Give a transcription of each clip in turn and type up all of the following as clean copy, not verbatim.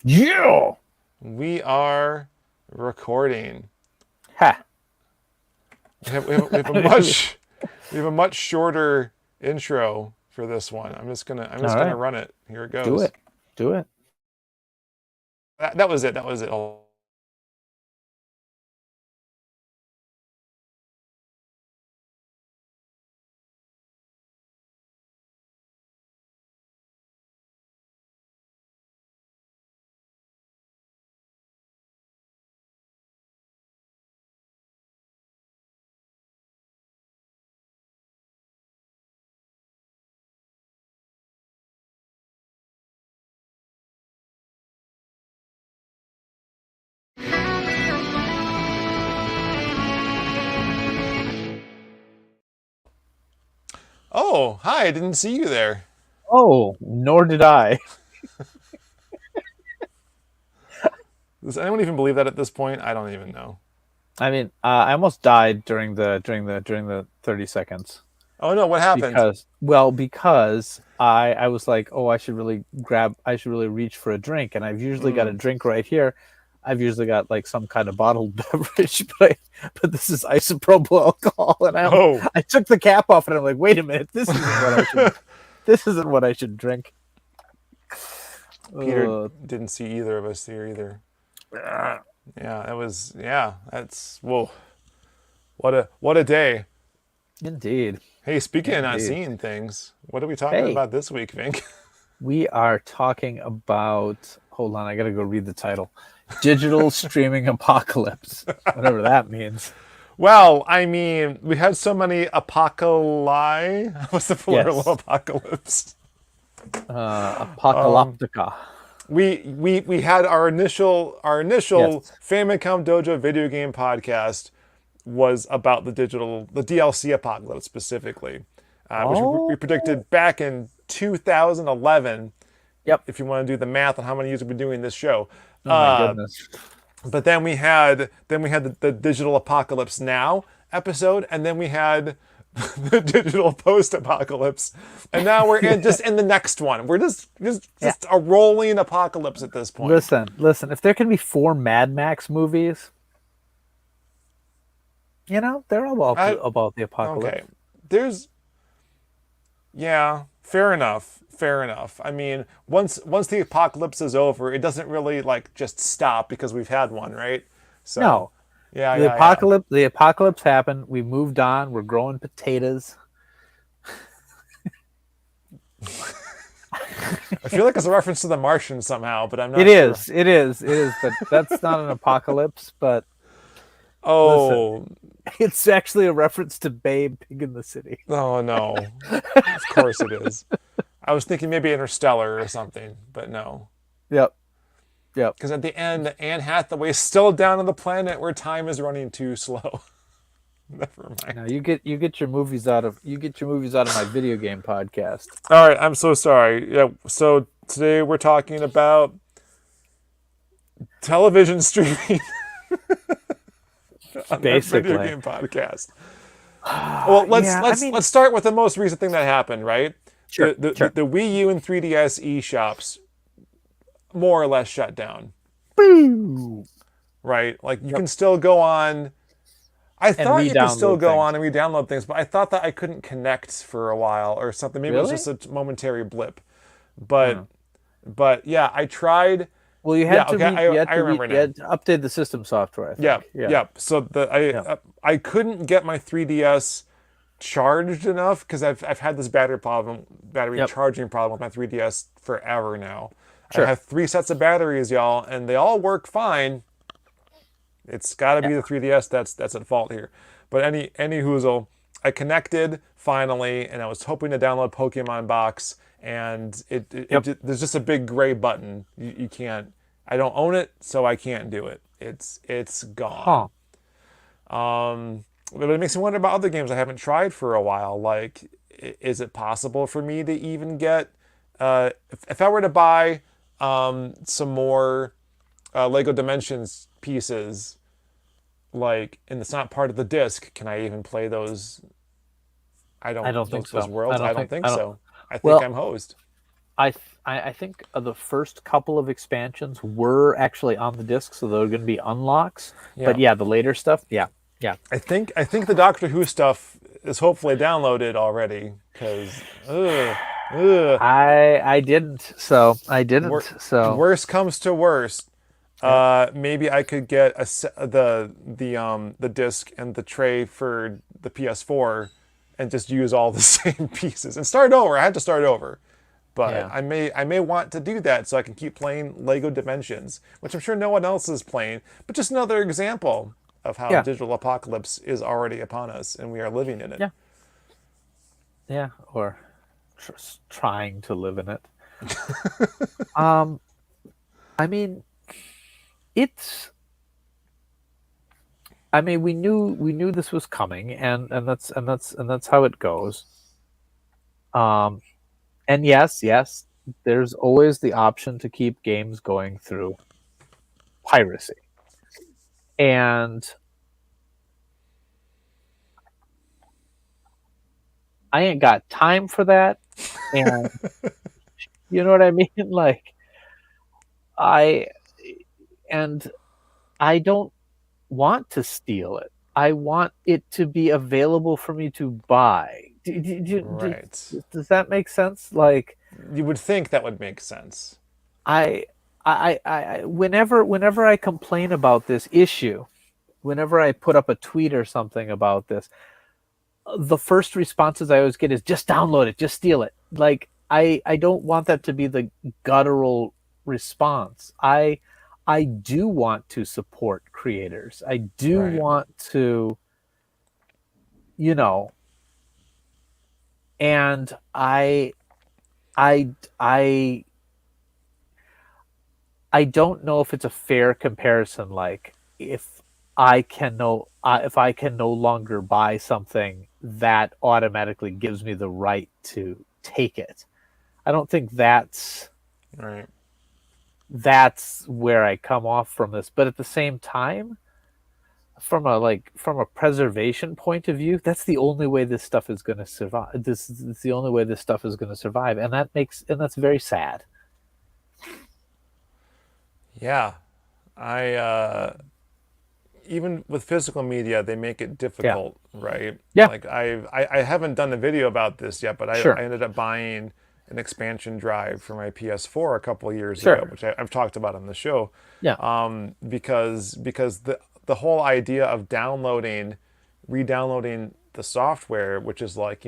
Yeah. We are recording. Ha. We have a much shorter intro for this one. I'm All just gonna right. run it. Here it Do goes. it. Do it. That was it. That was it. Oh, hi! I didn't see you there. Oh, nor did I. Does anyone even believe that at this point? I don't even know. I mean, I almost died during the 30 seconds Oh no! What happened? because I was like, oh, I should really reach for a drink, and I've usually got a Mm. drink right here. I've usually got like some kind of bottled beverage, but this is isopropyl alcohol, and Oh, I took the cap off, and I'm like, wait a minute, this isn't what I should drink. Peter Uh, didn't see either of us here either. Yeah, that was. Yeah, that's whoa. What a day. Indeed. Hey, speaking of not Indeed. seeing things, what are we talking Hey, about this week, Vink? we are talking about, hold on, I gotta go read the title. Digital streaming apocalypse, whatever that means. Well, I mean, we had so many apocalypse. What's the plural of Yes. apocalypse? Apocalyptica. We had our initial Yes. Famicom Dojo video game podcast was about the DLC apocalypse specifically, which we Oh, predicted back in 2011. yep. If you want to do the math on how many years we've been doing this show, Oh my goodness. but then we had the digital apocalypse now episode, and then we had the digital post apocalypse, and now we're in the next one. We're Yeah. just a rolling apocalypse at this point. Listen. If there can be 4 Mad Max movies, they're all I about the okay. apocalypse. There's yeah, fair enough. Fair enough. I mean, once the apocalypse is over, it doesn't really like just stop because we've had one, right? So, No, yeah, the yeah, yeah. apocalypse happened. We moved on. We're growing potatoes. I feel like it's a reference to the Martian somehow, but I'm It not sure. is. It is. It is. But that's not an apocalypse. But listen, Oh, it's actually a reference to Babe Pig in the City. oh no. Of course it is. I was thinking maybe Interstellar or something, but no. Yep. Yep. Because at the end, Anne Hathaway's still down on the planet where time is running too slow. Never mind. Now you get your movies out of my video game podcast. All right, I'm so sorry. Yeah, so today we're talking about television streaming on our video Basically. game podcast. Well, Yeah. I mean, let's start with the most recent thing that happened, right? sure. Sure. The Wii U and 3DS eShops more or less shut down, Boo! right? Like you Yep. can still go on. I And thought you could still re-download go things. on and re-download things, but I thought that I couldn't connect for a while or something. Maybe it was Really? just a momentary blip. But Hmm. but yeah, I tried. Well, Yeah, okay, I remember you now. had to update the system software, I Yeah, think. Yeah. yeah. So Yeah. I couldn't get my 3DS charged enough because I've had this battery Yep. charging problem with my 3DS forever now. I Sure. have 3 sets of batteries, y'all, and they all work fine. It's got to Yeah. be the 3DS that's at fault here. But any hoozle, I connected finally, and I was hoping to download Pokemon Box, and Yep. there's just a big gray button. You can't. I don't own it, so I can't do it. It's Huh. gone. But it makes me wonder about other games I haven't tried for a while. Like, is it possible for me to even get if I were to buy some more Lego Dimensions pieces, like, and it's not part of the disc, can I even play those? I I don't don't think those so. I worlds. don't I don't think think I don't so. I think well, I'm hosed. I think the first couple of expansions were actually on the disc, so they're going to be unlocks. Yeah. But yeah, the later stuff, yeah. I think the Doctor Who stuff is hopefully downloaded already because ugh. I didn't, so I didn't. Wor- So worst comes to worst, yeah, maybe I could get the disc and the tray for the PS4 and just use all the same pieces and start over. I had to start over. But yeah, I may want to do that so I can keep playing Lego Dimensions, which I'm sure no one else is playing. But just another example of how yeah, digital apocalypse is already upon us and we are living in it. yeah, yeah, or trying to live in it. Um, I mean, it's. I mean, we knew this was coming, and that's how it goes. Um, and yes, there's always the option to keep games going through piracy, and I ain't got time for that. And you know what I mean? Like I and I don't want to steal it. I want it to be available for me to buy. Right. Does that make sense? Like You would think that would make sense. I, whenever I complain about this issue, whenever I put up a tweet or something about this, the first responses I always get is just download it, just steal it. Like I don't want that to be the guttural response. I do want to support creators. I do Right. want to, you know, and I I I don't know if it's a fair comparison. Like if I can no longer buy something, that automatically gives me the right to take it. I don't think Right. that's where I come off from this. But at the same time, from a preservation point of view, that's the only way this stuff is going to survive. This is the only way this stuff is going to survive, and that's very sad. Yeah. I even with physical media, they make it Yeah, difficult, right? yeah, Like I haven't done a video about this yet, but I sure, ended up buying an expansion drive for my PS4 a couple of years ago, sure, which I've talked about on the show, yeah, because the whole idea of re-downloading the software, which is like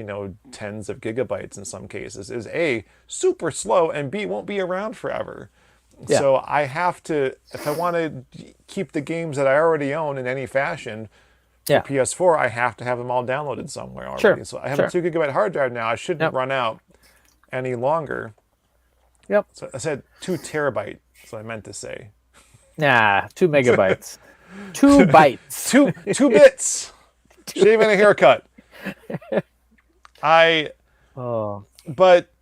tens of gigabytes in some cases, is A, super slow, and B, won't be around forever. yeah, So I have to, if I want to keep the games that I already own in any fashion for yeah, PS4, I have to have them all downloaded somewhere sure, already. So I have a sure, 2 gigabyte hard drive now. I shouldn't yep, run out any longer. yep. So I said 2 terabyte. That's what I meant to say. Nah, 2 megabytes, 2 bytes. 2 bits. Shaving a haircut. I, Oh, but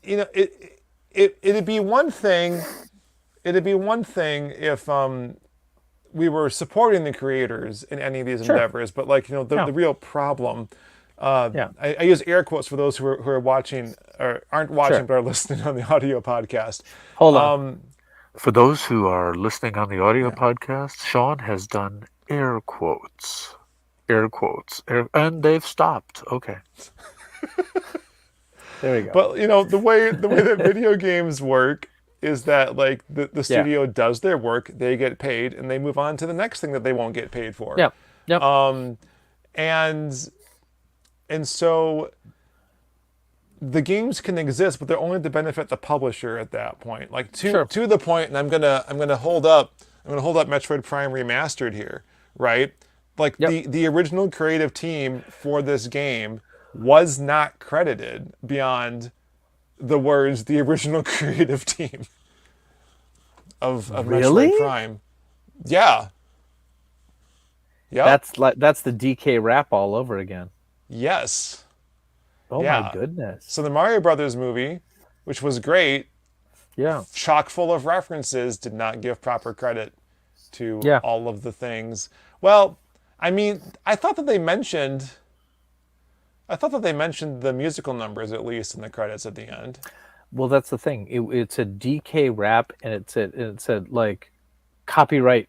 it'd be one thing. It'd be one thing if we were supporting the creators in any of these sure, endeavors, but like no, the real problem. yeah, I use air quotes for those who are watching or aren't watching sure. but are listening on the audio podcast. Hold on. For those who are listening on the audio Yeah. podcast, Sean has done air quotes. Air quotes. And they've stopped. Okay. There we go. But the way that video games work is that like the Yeah, studio does their work, they get paid, and they move on to the next thing that they won't get paid for. yep, yep, And so the games can exist, but they're only to benefit the publisher at that point. Like sure, to the point, and I'm gonna hold up Metroid Prime Remastered here, right? Like yep, the original creative team for this game was not credited beyond the words "the original creative team" of really? Metroid Prime. Yeah. Yep. That's the DK rap all over again. Yes. Oh my Yeah. goodness. So the Mario Brothers movie, which was great, Yeah, chock full of references, did not give proper credit to yeah. all of the things. Well, I mean, I thought that they mentioned the musical numbers at least in the credits at the end. Well, that's the thing. It's a DK wrap, and it said like copyright.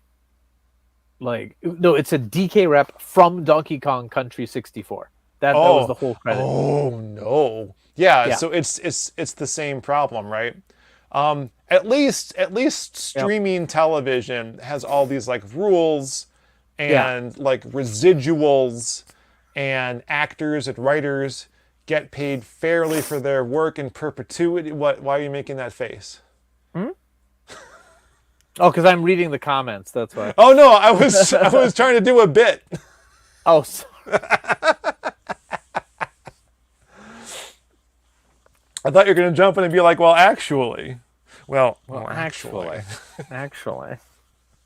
Like no, it's a DK wrap from Donkey Kong Country 64. That was Oh, the whole credit. oh no. Yeah, Yeah. so it's the same problem, right? At least Yep. streaming television has all these like rules Yeah. and like residuals, and actors and writers get paid fairly for their work in perpetuity. Why are you making that face? Hmm? Oh, because I'm reading the comments. That's why. Oh no, I was trying to do a bit. Oh, sorry. I thought you were going to jump in and be like, well, actually. Well, actually.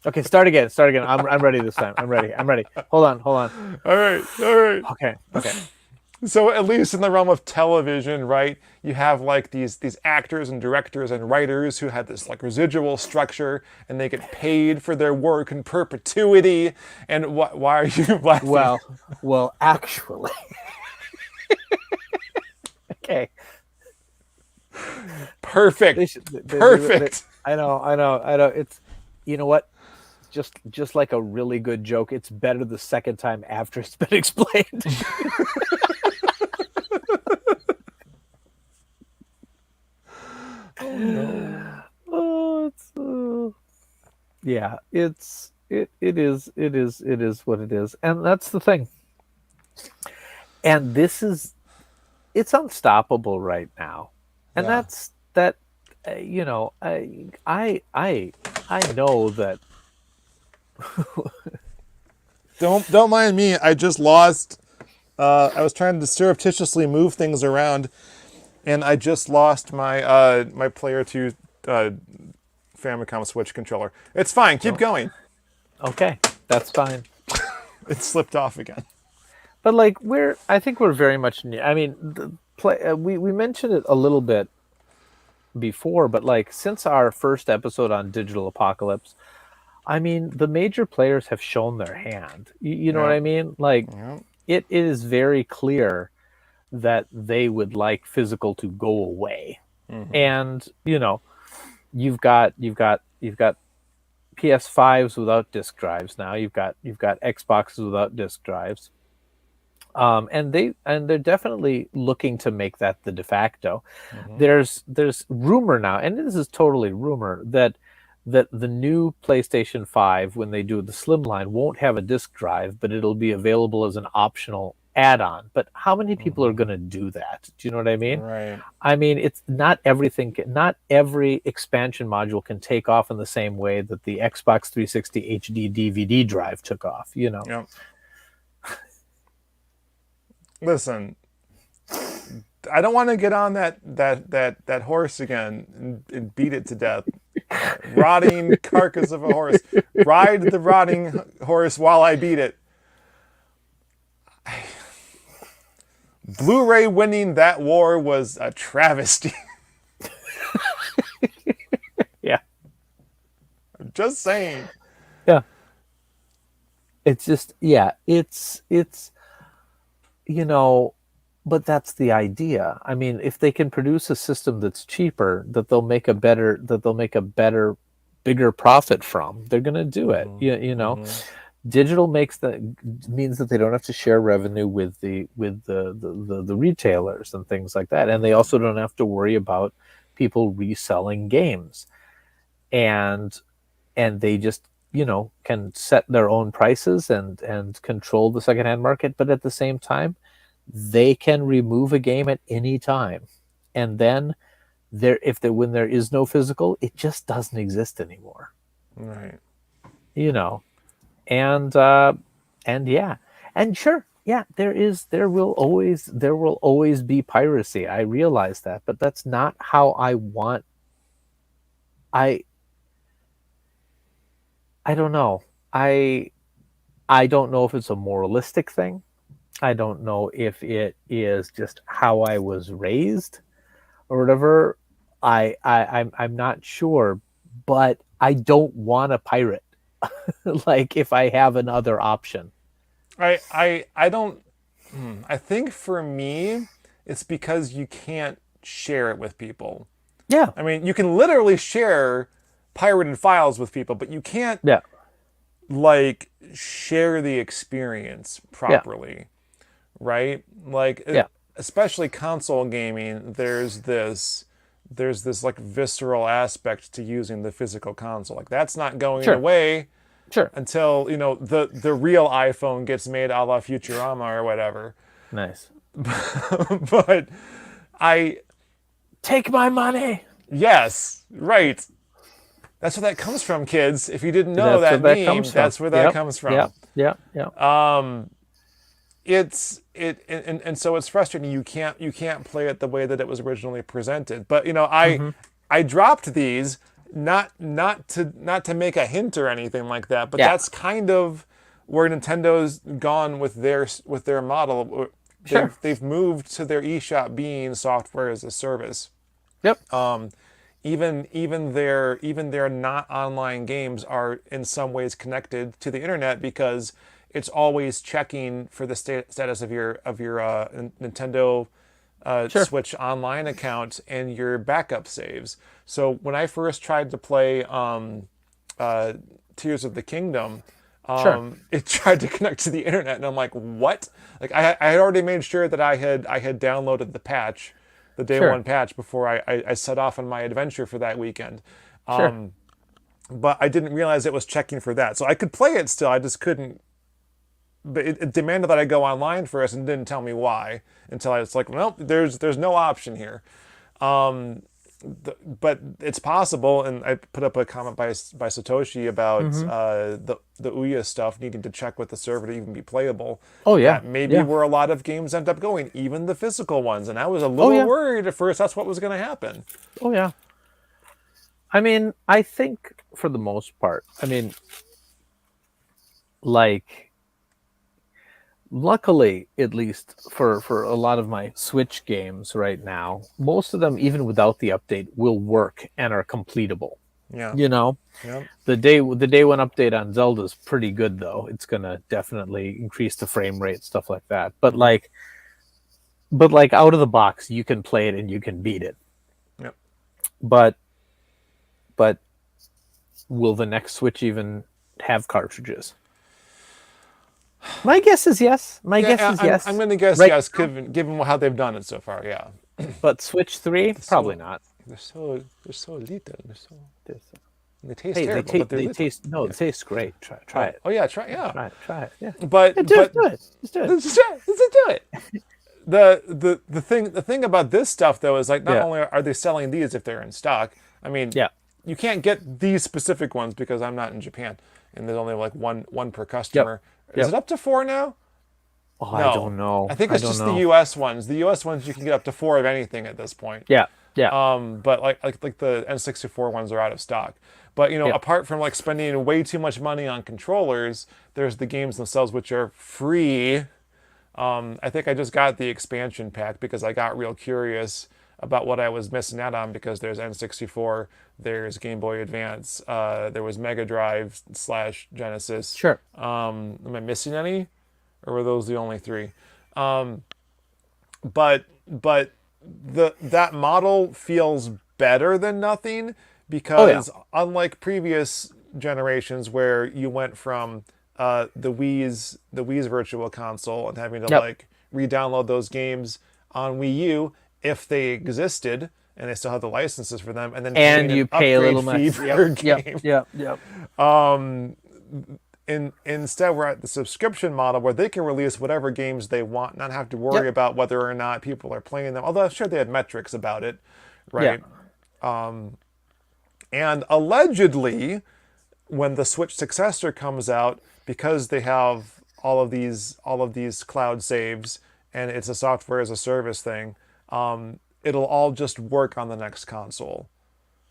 Okay, start again. Start again. I'm ready this time. I'm ready. Hold on. All right. Okay. So at least in the realm of television, right, you have like these actors and directors and writers who have this like residual structure, and they get paid for their work in perpetuity. And why are you laughing? Well, actually. Okay. Perfect. Perfect. I know. It's, you know what? Just like a really good joke, it's better the second time after it's been explained. Oh no. Oh, it's yeah, it is what it is, and that's the thing. And it's unstoppable right now, and Yeah. that's that. You know, I know that. Don't mind me. I just lost. I was trying to surreptitiously move things around, and I just lost my my Player 2 Famicom Switch controller. It's fine. Keep going. Okay, that's fine. It slipped off again. But like I think we're very much near. I mean, we mentioned it a little bit before, but like since our first episode on Digital Apocalypse, I mean, the major players have shown their hand. You know what I mean? Like, it is very clear that they would like physical to go away. Mm-hmm. And you know, you've got PS5s without disk drives now. You've got Xboxes without disk drives. And they're definitely looking to make that the de facto. Mm-hmm. There's rumor now, and this is totally rumor, that the new PlayStation 5, when they do the Slimline, won't have a disk drive, but it'll be available as an optional add-on. But how many people are going to do that? Do you know what I mean? Right. I mean, it's not everything. Not every expansion module can take off in the same way that the Xbox 360 HD DVD drive took off. You know. Yep. Listen, I don't want to get on that horse again and beat it to death. Rotting carcass of a horse. Ride the rotting horse while I beat it. Blu-ray winning that war was a travesty. Yeah. I'm just saying. Yeah. It's just, yeah, it's you know, but that's the idea. I mean, if they can produce a system that's cheaper, that they'll make a better, bigger profit from, they're going to do it. Mm-hmm. You know, digital means that they don't have to share revenue with the retailers and things like that, and they also don't have to worry about people reselling games, and they just, you know, can set their own prices and control the secondhand market. But at the same time, they can remove a game at any time, and then when there is no physical, it just doesn't exist anymore. Right. You know, and yeah, and sure, yeah, there will always be piracy. I realize that, but that's not how I want. I don't know. I don't know if it's a moralistic thing. I don't know if it is just how I was raised or whatever. I'm not sure, but I don't want a pirate. Like, if I have another option. I don't. I think for me, it's because you can't share it with people. Yeah. I mean, you can literally share pirated files with people, but you can't Yeah. like share the experience Yeah. properly, right? Like Yeah. especially console gaming, there's this like visceral aspect to using the physical console. Like that's not going Sure. away Sure. until, the real iPhone gets made a la Futurama or whatever. Nice. But I Take my money. yes, right. That's where that comes from, kids. If you didn't know That's that where that meme, comes from. that's where that comes from. Yep. Yep. Yep. And so it's frustrating. You can't play it the way that it was originally presented. But I dropped these not to make a hint or anything like that. But Yeah. that's kind of where Nintendo's gone with their model. Sure. They've moved to their eShop being software as a service. Yep. Even their not online games are in some ways connected to the internet because it's always checking for the status of your Nintendo Sure. Switch Online account and your backup saves. So when I first tried to play Tears of the Kingdom, Sure. it tried to connect to the internet, and I'm like, what? Like I had already made sure that I had downloaded the patch, the day Sure. one patch, before I set off on my adventure for that weekend. Sure. But I didn't realize it was checking for that. So I could play it still. I just couldn't. But it demanded that I go online first and didn't tell me why until I was like, well, there's no option here. But it's possible, and I put up a comment by Satoshi about the Ouya stuff needing to check with the server to even be playable. Oh, yeah. That maybe Yeah. where a lot of games end up going, even the physical ones. And I was a little yeah. worried at first that's what was going to happen. Oh, yeah. I mean, I think for the most part, like, luckily, at least for a lot of my Switch games right now, most of them, even without the update, will work and are completable. Yeah. Yeah. The day one update on Zelda is pretty good, though. It's gonna definitely increase the frame rate, stuff like that. But like out of the box, you can play it and you can beat it. Yep. But will the next Switch even have cartridges? My guess is yes. My guess is yes. I'm going to guess Right. yes, given how they've done it so far. Yeah. But Switch 3, probably not. They're so little. They taste Hey, terrible, but they're they little. taste no, it tastes great. Try it. Oh yeah, try Try it. Yeah. But Yeah, do it. Just do it. let's do it. The thing about this stuff though is like not Yeah. only are they selling these if they're in stock. I mean, Yeah. you can't get these specific ones because I'm not in Japan and there's only like one per customer. Is Yep. it up to 4 now? Oh, No. I don't know. I think it's just the US ones. The US ones you can get up to 4 of anything at this point. Yeah. But like the N64 ones are out of stock. But apart from like spending way too much money on controllers, there's the games themselves which are free. I think I just got the expansion pack because I got real curious about what I was missing out on because there's N64, there's Game Boy Advance, there was Mega Drive / Genesis. Sure. Am I missing any? Or were those the only 3? But that model feels better than nothing because unlike previous generations where you went from the Wii's Virtual Console and having to like re-download those games on Wii U if they existed and they still have the licenses for them, and then you pay a little fee money per game. Yep. Instead, we're at the subscription model where they can release whatever games they want, not have to worry about whether or not people are playing them. Although I'm sure they had metrics about it, right? And allegedly, when the Switch successor comes out, because they have all of these cloud saves and it's a software as a service thing, it'll all just work on the next console.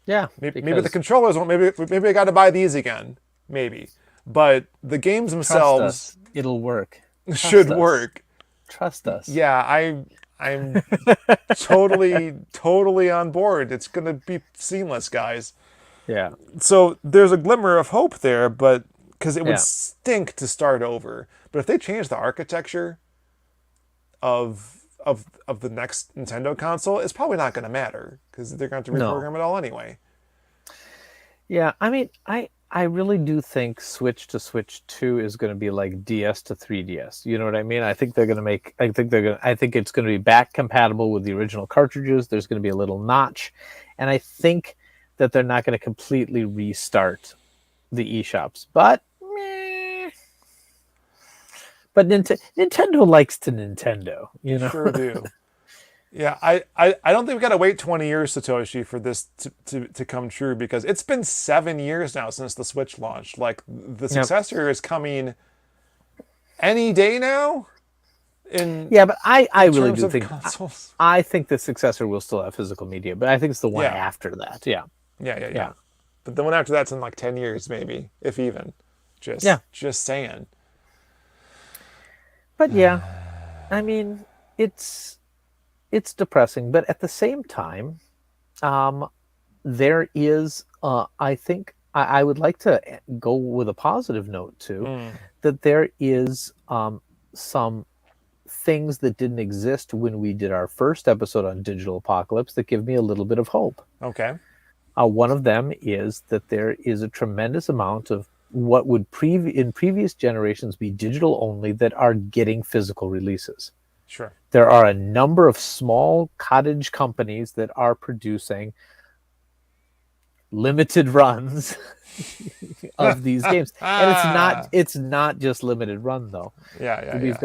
Yeah. Maybe the controllers won't. Maybe I got to buy these again. Maybe. But the games themselves it'll work. should work. Trust us. Yeah, I'm totally on board. It's gonna be seamless, guys. Yeah. So there's a glimmer of hope there, but because it would stink to start over. But if they change the architecture of of the next Nintendo console is probably not going to matter because they're going to have to reprogram it all anyway. Yeah, I mean, I really do think Switch to Switch 2 is going to be like DS to 3DS. You know what I mean? I think I think it's going to be back compatible with the original cartridges. There's going to be a little notch, and I think that they're not going to completely restart the eShops. But meh. But Nintendo likes to Nintendo, you know. Sure do. Yeah, I don't think we got to wait 20 years, Satoshi, for this to come true, because it's been 7 years now since the Switch launched. Like, the successor is coming any day now. But I really do think consoles. I think the successor will still have physical media, but I think it's the one after that. Yeah. But the one after that's in like 10 years, maybe, if even. Just saying. But yeah, I mean, it's depressing, but at the same time, there is, I think, I would like to go with a positive note too, that there is some things that didn't exist when we did our first episode on Digital Apocalypse that give me a little bit of hope. Okay. One of them is that there is a tremendous amount of what would in previous generations be digital only that are getting physical releases. Sure. There are a number of small cottage companies that are producing limited runs of these games, and it's not just limited run though. There's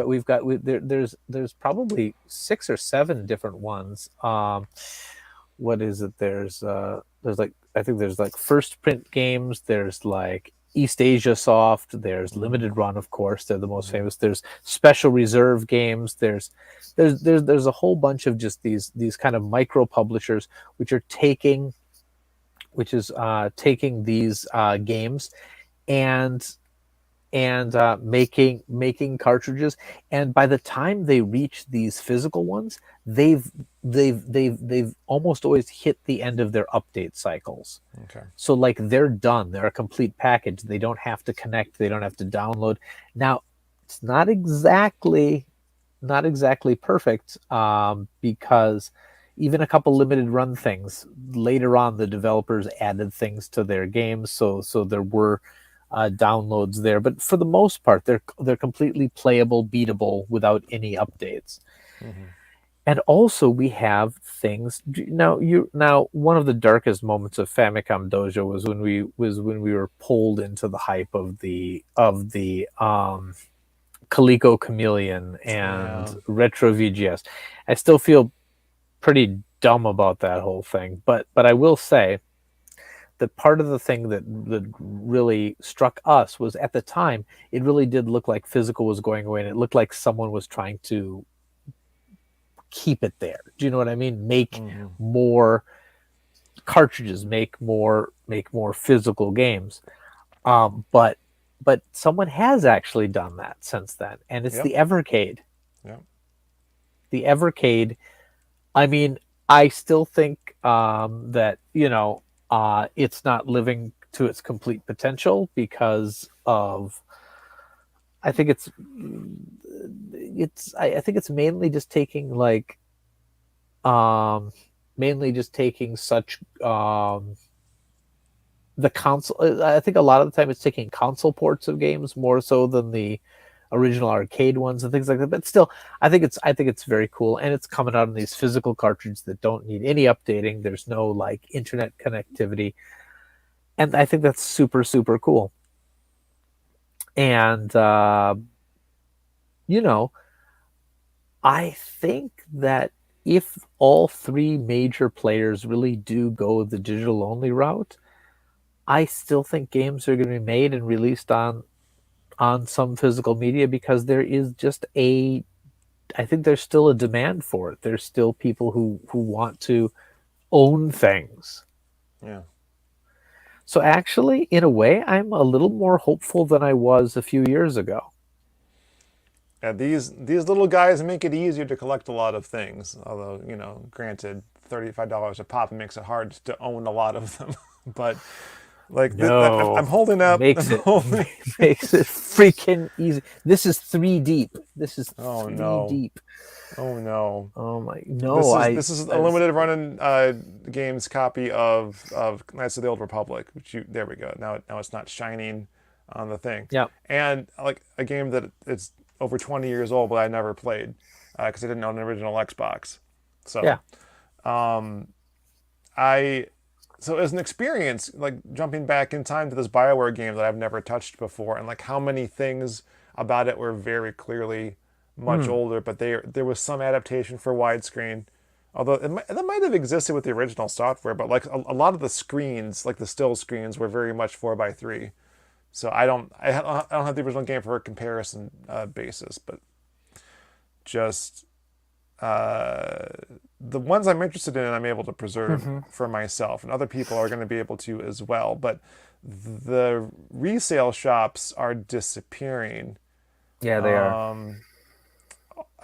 probably 6 or 7 different ones. What is it? There's like First Print Games. There's like East Asia Soft. There's Limited Run, of course. They're the most famous. There's Special Reserve Games. There's a whole bunch of just these kind of micro publishers which are taking these games and making cartridges, and by the time they reach these physical ones, they've almost always hit the end of their update cycles. Okay. So like they're done. They're a complete package. They don't have to connect. They don't have to download. Now, it's not exactly perfect because even a couple limited run things later on, the developers added things to their games. So there were downloads there, but for the most part, they're completely playable, beatable without any updates. Mm-hmm. And also, we have things now. One of the darkest moments of Famicom Dojo was when we were pulled into the hype of the Coleco Chameleon and Retro VGS. I still feel pretty dumb about that whole thing, but I will say that part of the thing that really struck us was, at the time, it really did look like physical was going away, and it looked like someone was trying to keep it there. Do you know what I mean? Make more cartridges, make more physical games. But someone has actually done that since then, and it's the Evercade. Yeah. The Evercade. I mean, I still think that it's not living to its complete potential because of. I think it's mainly just taking such the console. I think a lot of the time it's taking console ports of games more so than the original arcade ones and things like that. But still, I think it's very cool, and it's coming out in these physical cartridges that don't need any updating. There's no like internet connectivity, and I think that's super, super cool. And I think that if all 3 major players really do go the digital only route, I still think games are going to be made and released on some physical media, because there is just I think there's still a demand for it. There's still people who want to own things. Yeah. So actually, in a way, I'm a little more hopeful than I was a few years ago. Yeah, these little guys make it easier to collect a lot of things. Although, granted, $35 a pop makes it hard to own a lot of them. But like, I'm holding up. Makes it freaking easy. This is 3 deep. Deep. Oh no. Oh my no! This is a limited run games copy of Knights of the Old Republic. There we go. Now it's not shining on the thing. Yeah. And like a game that it's over 20 years old, but I never played because I didn't own an original Xbox. So Yeah. So as an experience, like jumping back in time to this BioWare game that I've never touched before, and like how many things about it were very clearly much older, but there was some adaptation for widescreen. Although that might have existed with the original software, but like a lot of the screens, like the still screens, were very much 4:3. So I don't have the original game for a comparison basis, but just the ones I'm interested in, I'm able to preserve for myself, and other people are going to be able to as well. But the resale shops are disappearing. Yeah, they are.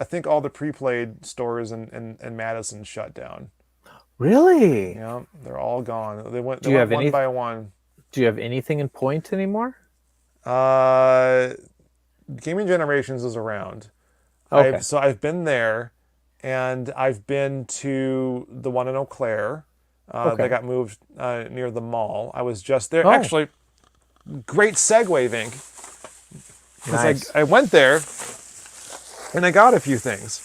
I think all the pre-played stores in Madison shut down. Really? Yeah, they're all gone. They went have one by one. Do you have anything in Point anymore? Gaming Generations is around. Okay. I've been there, and I've been to the one in Eau Claire. Okay. They got moved near the mall. I was just there. Oh. Actually, great segue, Vinnk. Nice. I went there, and I got a few things.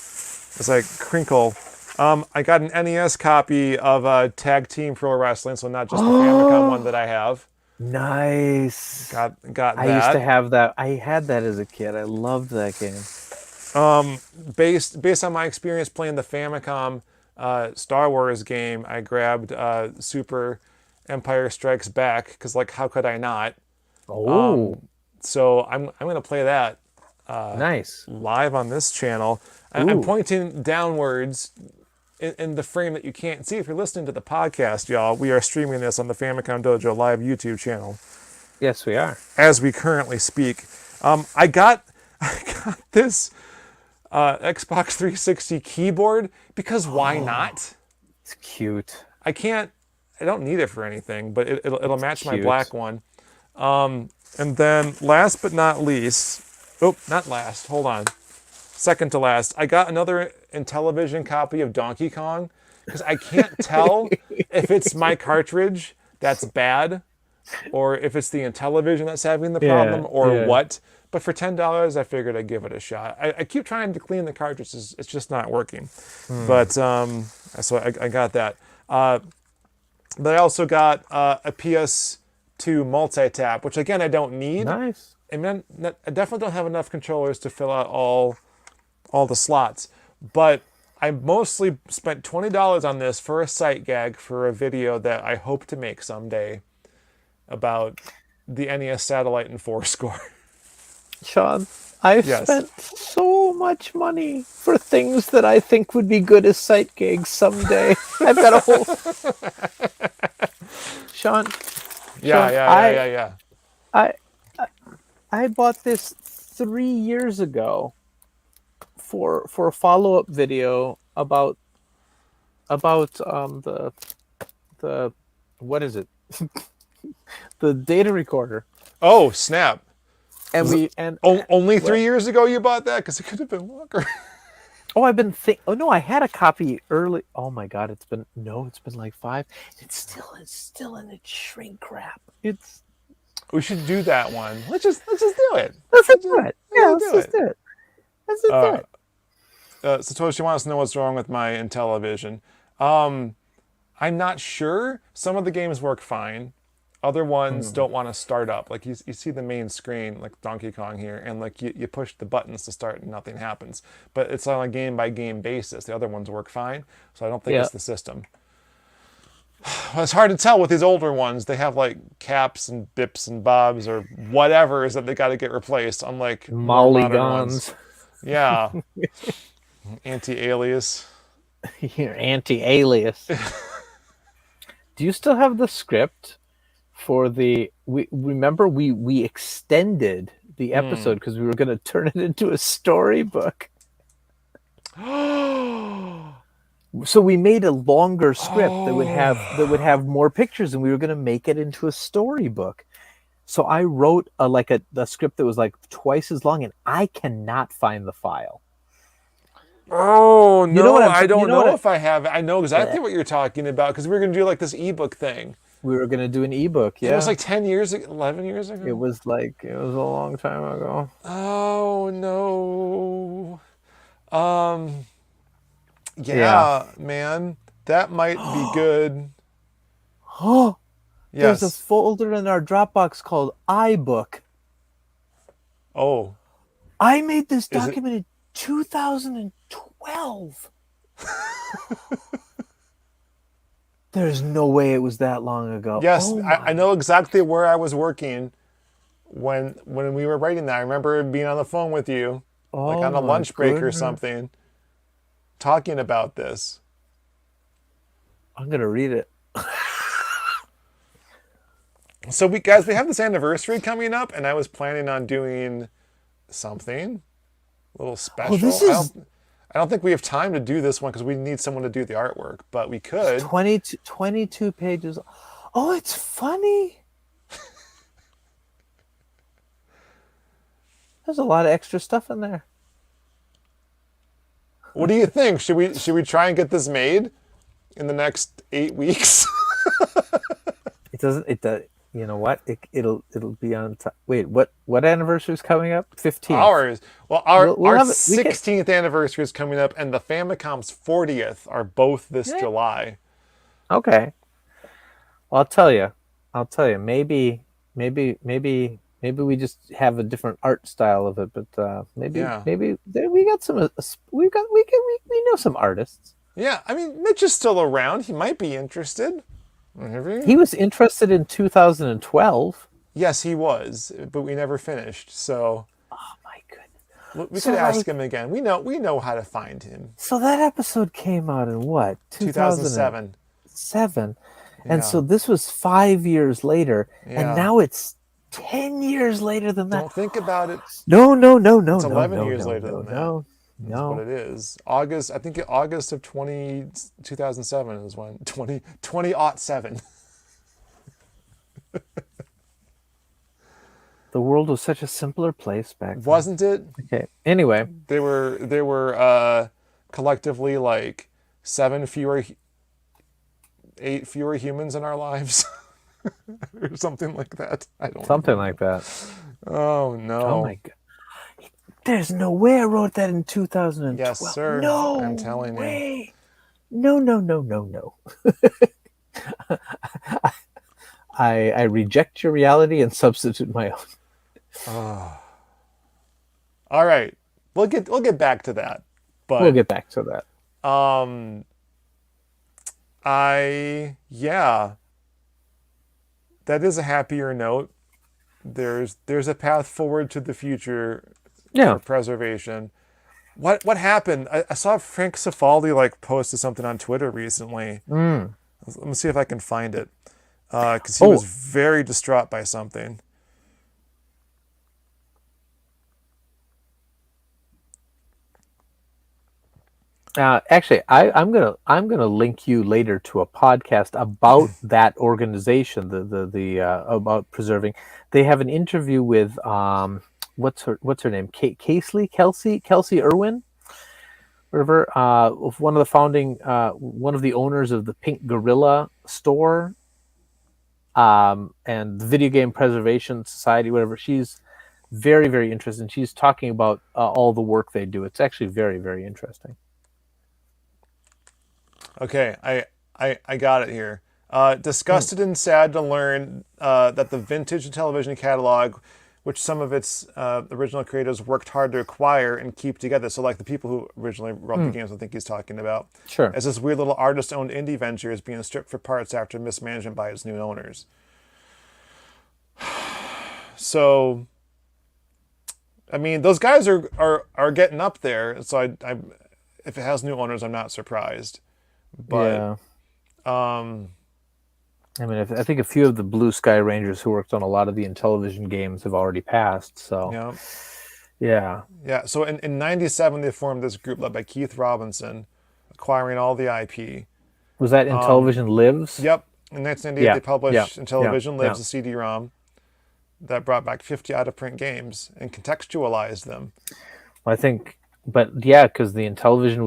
As I crinkle, I got an NES copy of Tag Team Pro Wrestling, so not just the Famicom one that I have. Nice. Got that. I used to have that. I had that as a kid. I loved that game. Based on my experience playing the Famicom Star Wars game, I grabbed Super Empire Strikes Back because, like, how could I not? Oh. So I'm going to play that Nice. live on this channel. I'm pointing downwards in the frame that you can't see if you're listening to the podcast, y'all. We are streaming this on the Famicom Dojo live YouTube channel. Yes, we are. As we currently speak. I got this Xbox 360 keyboard because why not? It's cute. I don't need it for anything, but it'll match my cute. black one. And then last but not least, not last, hold on. Second to last, I got another Intellivision copy of Donkey Kong because I can't tell if it's my cartridge that's bad or if it's the Intellivision that's having the problem or what. But for $10, I figured I'd give it a shot. I keep trying to clean the cartridges. It's just not working. But so I got that. But I also got a PS2 multi-tap, which again I don't need. Nice. And then I definitely don't have enough controllers to fill out all the slots. But I mostly spent $20 on this for a sight gag for a video that I hope to make someday about the NES Satellite and Fourscore. Sean, I've spent so much money for things that I think would be good as sight gigs someday. I've got a whole... Sean. Yeah. I bought this 3 years ago for a follow-up video about the what is it? The data recorder. Oh, snap. And only 3 years ago you bought that? Because it could have been longer. I had a copy early. Oh my God, it's been like 5. It's still in its shrink wrap. We should do that one. Let's just do it. Let's do it. Yeah, let's just do it. Let's just do it. Satoshi wants to know what's wrong with my Intellivision. I'm not sure. Some of the games work fine. Other ones don't want to start up. Like you see the main screen, like Donkey Kong here, and like you push the buttons to start and nothing happens. But it's on a game by game basis. The other ones work fine, so I don't think it's the system. Well, it's hard to tell with these older ones. They have like caps and bips and bobs or whatever is that they got to get replaced. Unlike Mollygons. Yeah. Anti-alias. You're anti-alias. Do you still have the script for the... We extended the episode because we were going to turn it into a storybook. So we made a longer script that would have more pictures, and we were going to make it into a storybook. So I wrote a script that was like twice as long, and I cannot find the file. Oh You know no, what I don't know what if I have. I know exactly what you're talking about because we were gonna do like this ebook thing. we were gonna do an ebook. It was Yeah, like 10 years, 11 years it ago. was a long time ago. Oh no. Um, Yeah. yeah, man, that might be good. Oh, there's a Yes. folder in our Dropbox called iBook. Oh, I made this is it? document in 2012. There's no way it was that long ago. Yes, Oh I my. know exactly where I was working when we were writing that. I remember being on the phone with you, like Oh on a my lunch break or goodness. something, talking about this. I'm gonna read it. So we have this anniversary coming up, and I was planning on doing something a little Oh, this special. is I don't think we have time to do this one because we need someone to do the artwork, but we could. 22 pages. Oh, it's funny. There's a lot of extra stuff in there. What do you think? Should we try and get this made in the next 8 weeks? It doesn't. It does. You know what? It'll be on time. Wait, what anniversary is coming up? 15th. Ours. Well, our We'll our have it. We can. 16th anniversary is coming up, and the Famicom's 40th are both this Yeah. July. Okay. Well, I'll tell you. Maybe we just have a different art style of it. But Yeah. maybe we got some. We know some artists. Yeah, I mean, Mitch is still around. He might be interested. Maybe. He was interested in 2012. Yes, he was, but we never finished. So Oh my goodness. we So could ask like, him again. We know how to find him. so that episode came out in what? 2007. 2007. And Yeah. so this was 5 years later, and Yeah. now it's 10 years later than that. Don't think about it. No, It's 11 years later than that. no, That's what it is. August, I think August of 2007 is when 2007. The world was such a simpler place back then. Wasn't it? Okay. Anyway, There were collectively like 8 fewer humans in our lives. Or something like that. I don't something know. like that. Oh no. Oh my god. There's no way I wrote that in 2012. Yes, sir. No I'm telling you. way. No. I reject your reality and substitute my own. All right. We'll get back to that. But We'll get back to that. that is a happier note. There's a path forward to the future Yeah. for preservation. What happened? I saw Frank Cifaldi like posted something on Twitter recently. Let me see if I can find it. Because he was very distraught by something. Actually, I'm gonna link you later to a podcast about that organization, the about preserving. They have an interview with what's her name? Kelsey Irwin, whatever. One of the founding, one of the owners of the Pink Gorilla store, and the Video Game Preservation Society, whatever. She's very, very interesting. She's talking about all the work they do. It's actually very, very interesting. Okay, I got it here. Disgusted and sad to learn that the vintage television catalog, which some of its original creators worked hard to acquire and keep together, so like the people who originally wrote the games I think he's talking about, Sure. as this weird little artist-owned indie venture is being stripped for parts after mismanagement by its new owners. So, I mean, those guys are getting up there, so I if it has new owners, I'm not surprised. But yeah. I mean, I think a few of the Blue Sky Rangers who worked on a lot of the Intellivision games have already passed. So, yeah. So in '97, they formed this group led by Keith Robinson, acquiring all the IP. Was that Intellivision Lives? Yep. In 1998, they published Intellivision Lives, yeah. a CD-ROM that brought back 50 out-of-print games and contextualized them. I think But yeah, because the Intellivision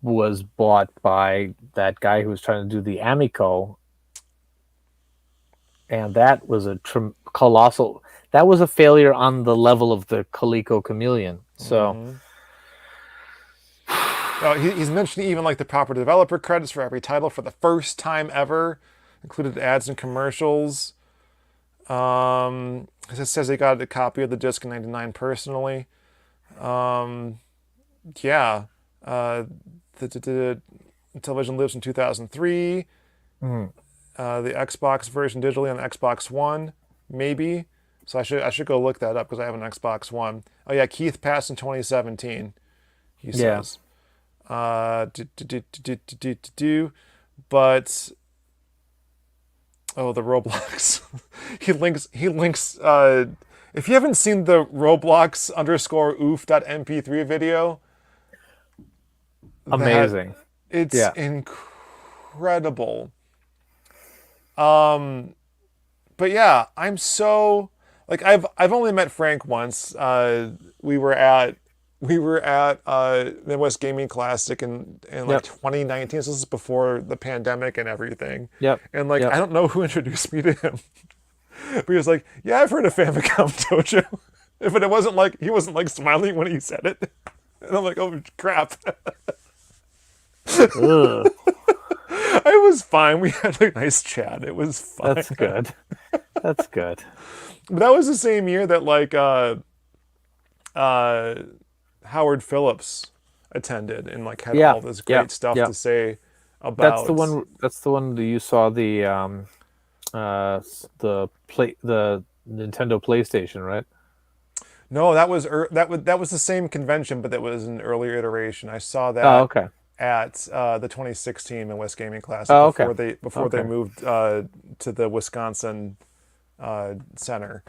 was bought by that guy who was trying to do the Amico, and that was a colossal. That was a failure on the level of the Coleco Chameleon. So He's mentioning even like the proper developer credits for every title for the first time ever, included ads and commercials. It says he got a copy of the disc in '99 personally. Yeah, the television lives in 2003. mhm. The Xbox version digitally on the Xbox One, maybe. So I should go look that up because I have an Xbox One. Oh yeah, Keith passed in 2017. He Yeah. says. But oh, the Roblox. he links if you haven't seen the Roblox _oof.mp3 video, Amazing. it's Yeah. incredible. But yeah, I'm so like I've only met Frank once. We were at Midwest Gaming Classic in like 2019. So this is before the pandemic and everything. Yep. And like Yep. I don't know who introduced me to him. But he was like, "Yeah, I've heard of Famicom Dojo." But it wasn't like he wasn't like smiling when he said it. And I'm like, "Oh crap." Ugh, I was fine. We had a nice chat. It was fine. that's good. That's good. But that was the same year that like Howard Phillips attended and like had Yeah, all this yeah, great stuff yeah. to say about. That's the one. That's the one that you saw the Nintendo PlayStation, right? No, that was that was the same convention, but that was an earlier iteration. I saw that Oh, okay. at the 2016 Midwest Gaming Classic Oh, okay. before they Okay. moved to the Wisconsin center.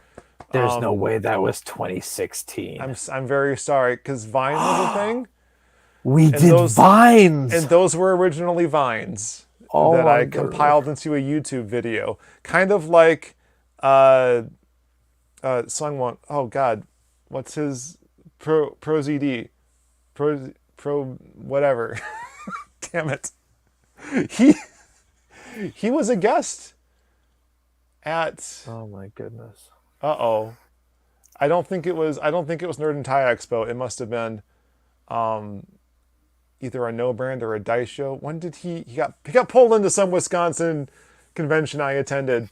There's no way that was 2016. I'm very sorry because Vine was a thing. We did those- Vines. And those were originally Vines Oh that my I goodness. compiled into a YouTube video. Kind of like song one. Oh God, what's his Pro ZD? Pro whatever. Damn it. He was a guest at Oh my goodness. uh-oh. I don't think it was Nerd and Tie Expo. It must have been either a No Brand or a Dice show. When did he got pulled into some Wisconsin convention I attended,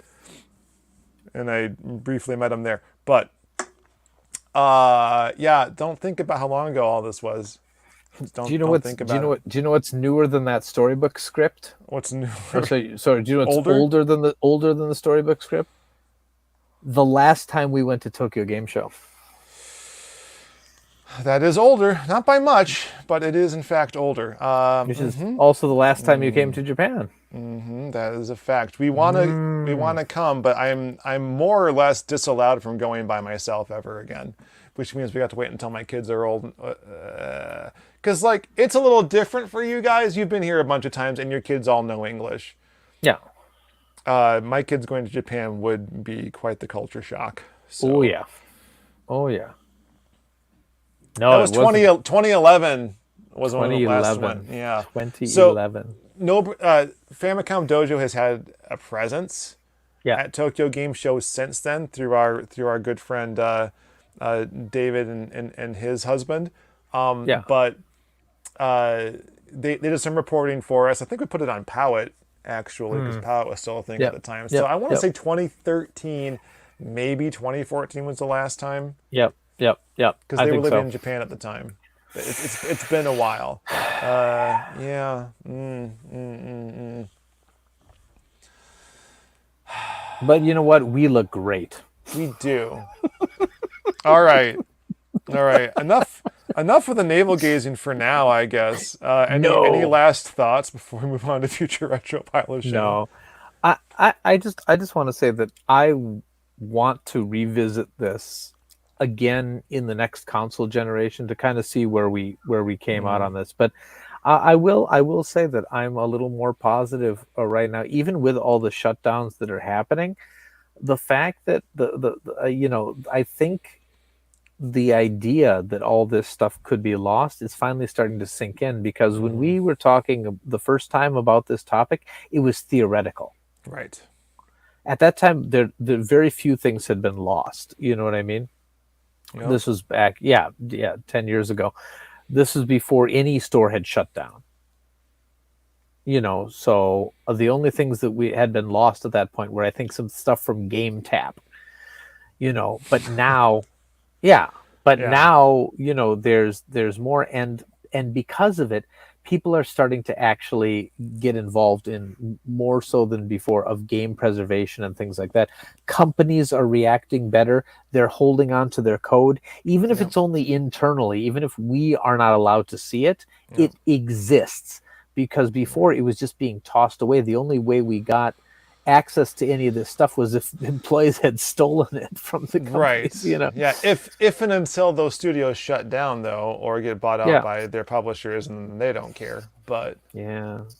and I briefly met him there. But yeah, don't think about how long ago all this was. Do you know what's newer than that storybook script? What's new? So do you know what's older than the storybook script? The last time we went to Tokyo Game Show. That is older, not by much, but it is in fact older. Which is also the last time you came to Japan. That is a fact. We wanna come, but I'm more or less disallowed from going by myself ever again, which means we got to wait until my kids are old. Because like it's a little different for you guys. You've been here a bunch of times, and your kids all know English. Yeah. My kids going to Japan would be quite the culture shock. So. Oh yeah. Oh yeah. No, That was 2011 was one of the last 2011. one. Yeah. 2011. No, Famicom Dojo has had a presence Yeah. at Tokyo Game Show since then through our good friend David and his husband. Yeah. But they did some reporting for us. I think we put it on Powit actually because Powit was still a thing at the time. So I want to say 2013, maybe 2014 was the last time. Yep. Because they were living in Japan at the time. It's been a while. Yeah. But you know what? We look great. We do. All right. Enough of the navel gazing for now, I guess. Any last thoughts before we move on to future retro pilot show? No. I just want to say that I want to revisit this again in the next console generation to kind of see where we came out on this. But I will say that I'm a little more positive right now, even with all the shutdowns that are happening. The fact that I think the idea that all this stuff could be lost is finally starting to sink in, because when we were talking the first time about this topic, it was theoretical. Right. At that time, there very few things had been lost. You know what I mean? Yep. This was back, 10 years ago. This was before any store had shut down. So the only things that we had been lost at that point were, I think, some stuff from Game Tap. But now, yeah, now, there's more, and because of it, people are starting to actually get involved in, more so than before, of game preservation and things like that. Companies are reacting better. They're holding on to their code, even if it's only internally, even if we are not allowed to see it, it exists. Because before, it was just being tossed away. The only way we got access to any of this stuff was if employees had stolen it from the companies. Right. Yeah. If and until those studios shut down, though, or get bought out by their publishers, and they don't care. But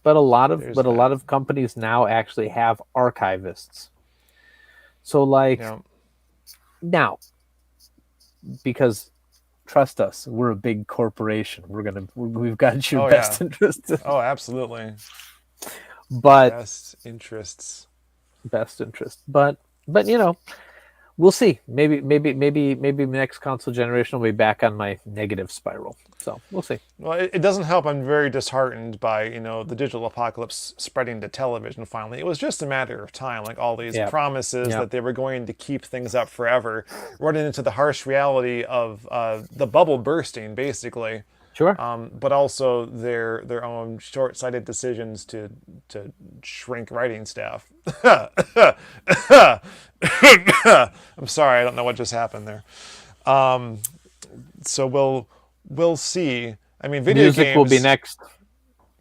but a lot of companies now actually have archivists. So now, because trust us, we're a big corporation. We've got your best interests. Oh, absolutely. But best interest. But we'll see. Maybe next console generation will be back on my negative spiral. So we'll see. Well, it doesn't help. I'm very disheartened by the digital apocalypse spreading to television. Finally, it was just a matter of time. Like all these promises that they were going to keep things up forever, running into the harsh reality of the bubble bursting, basically. Sure. But also their own short-sighted decisions to shrink writing staff. I'm sorry, I don't know what just happened there. So we'll see. I mean, video Music games will be next.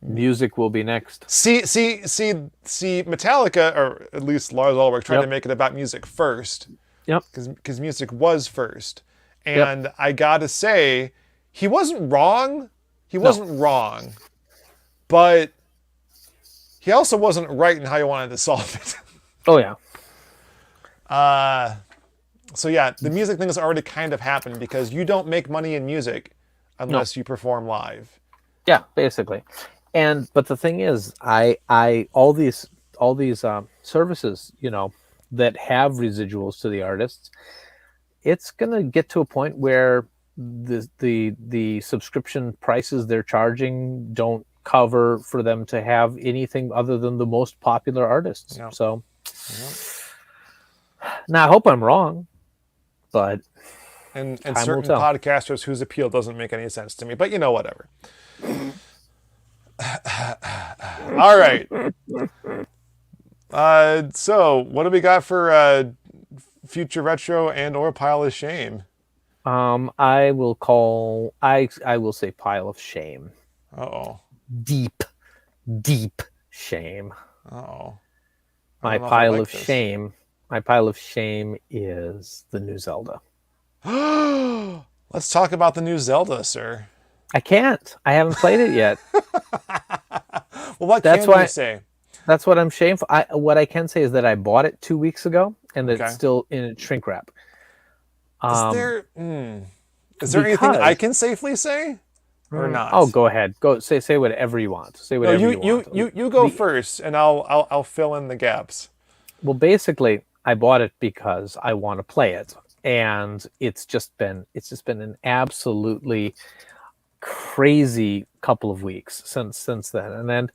Music will be next. See, Metallica, or at least Lars Ulrich, tried to make it about music first. Yep. Because music was first, and I gotta say, he wasn't wrong. He wasn't wrong, but he also wasn't right in how he wanted to solve it. Oh yeah. So yeah, the music thing has already kind of happened, because you don't make money in music unless you perform live. Yeah, basically. But the thing is, all these services, that have residuals to the artists, it's gonna get to a point where the subscription prices they're charging don't cover for them to have anything other than the most popular artists. Yep. So now I hope I'm wrong, but and certain podcasters whose appeal doesn't make any sense to me, but whatever. All right. So what do we got for future retro and or pile of shame? I will say pile of shame. Uh-oh. Deep shame. Uh-oh. My pile of shame is the new Zelda. Let's talk about the new Zelda, sir. I can't. I haven't played it yet. Well, what can you say? That's what I'm shameful. What I can say is that I bought it 2 weeks ago, and that it's still in shrink wrap. Is there anything I can safely say, or not? Oh, go ahead. Go say whatever you want. Say whatever you want. You go first, and I'll fill in the gaps. Well, basically, I bought it because I want to play it, and it's just been an absolutely crazy couple of weeks since then, and then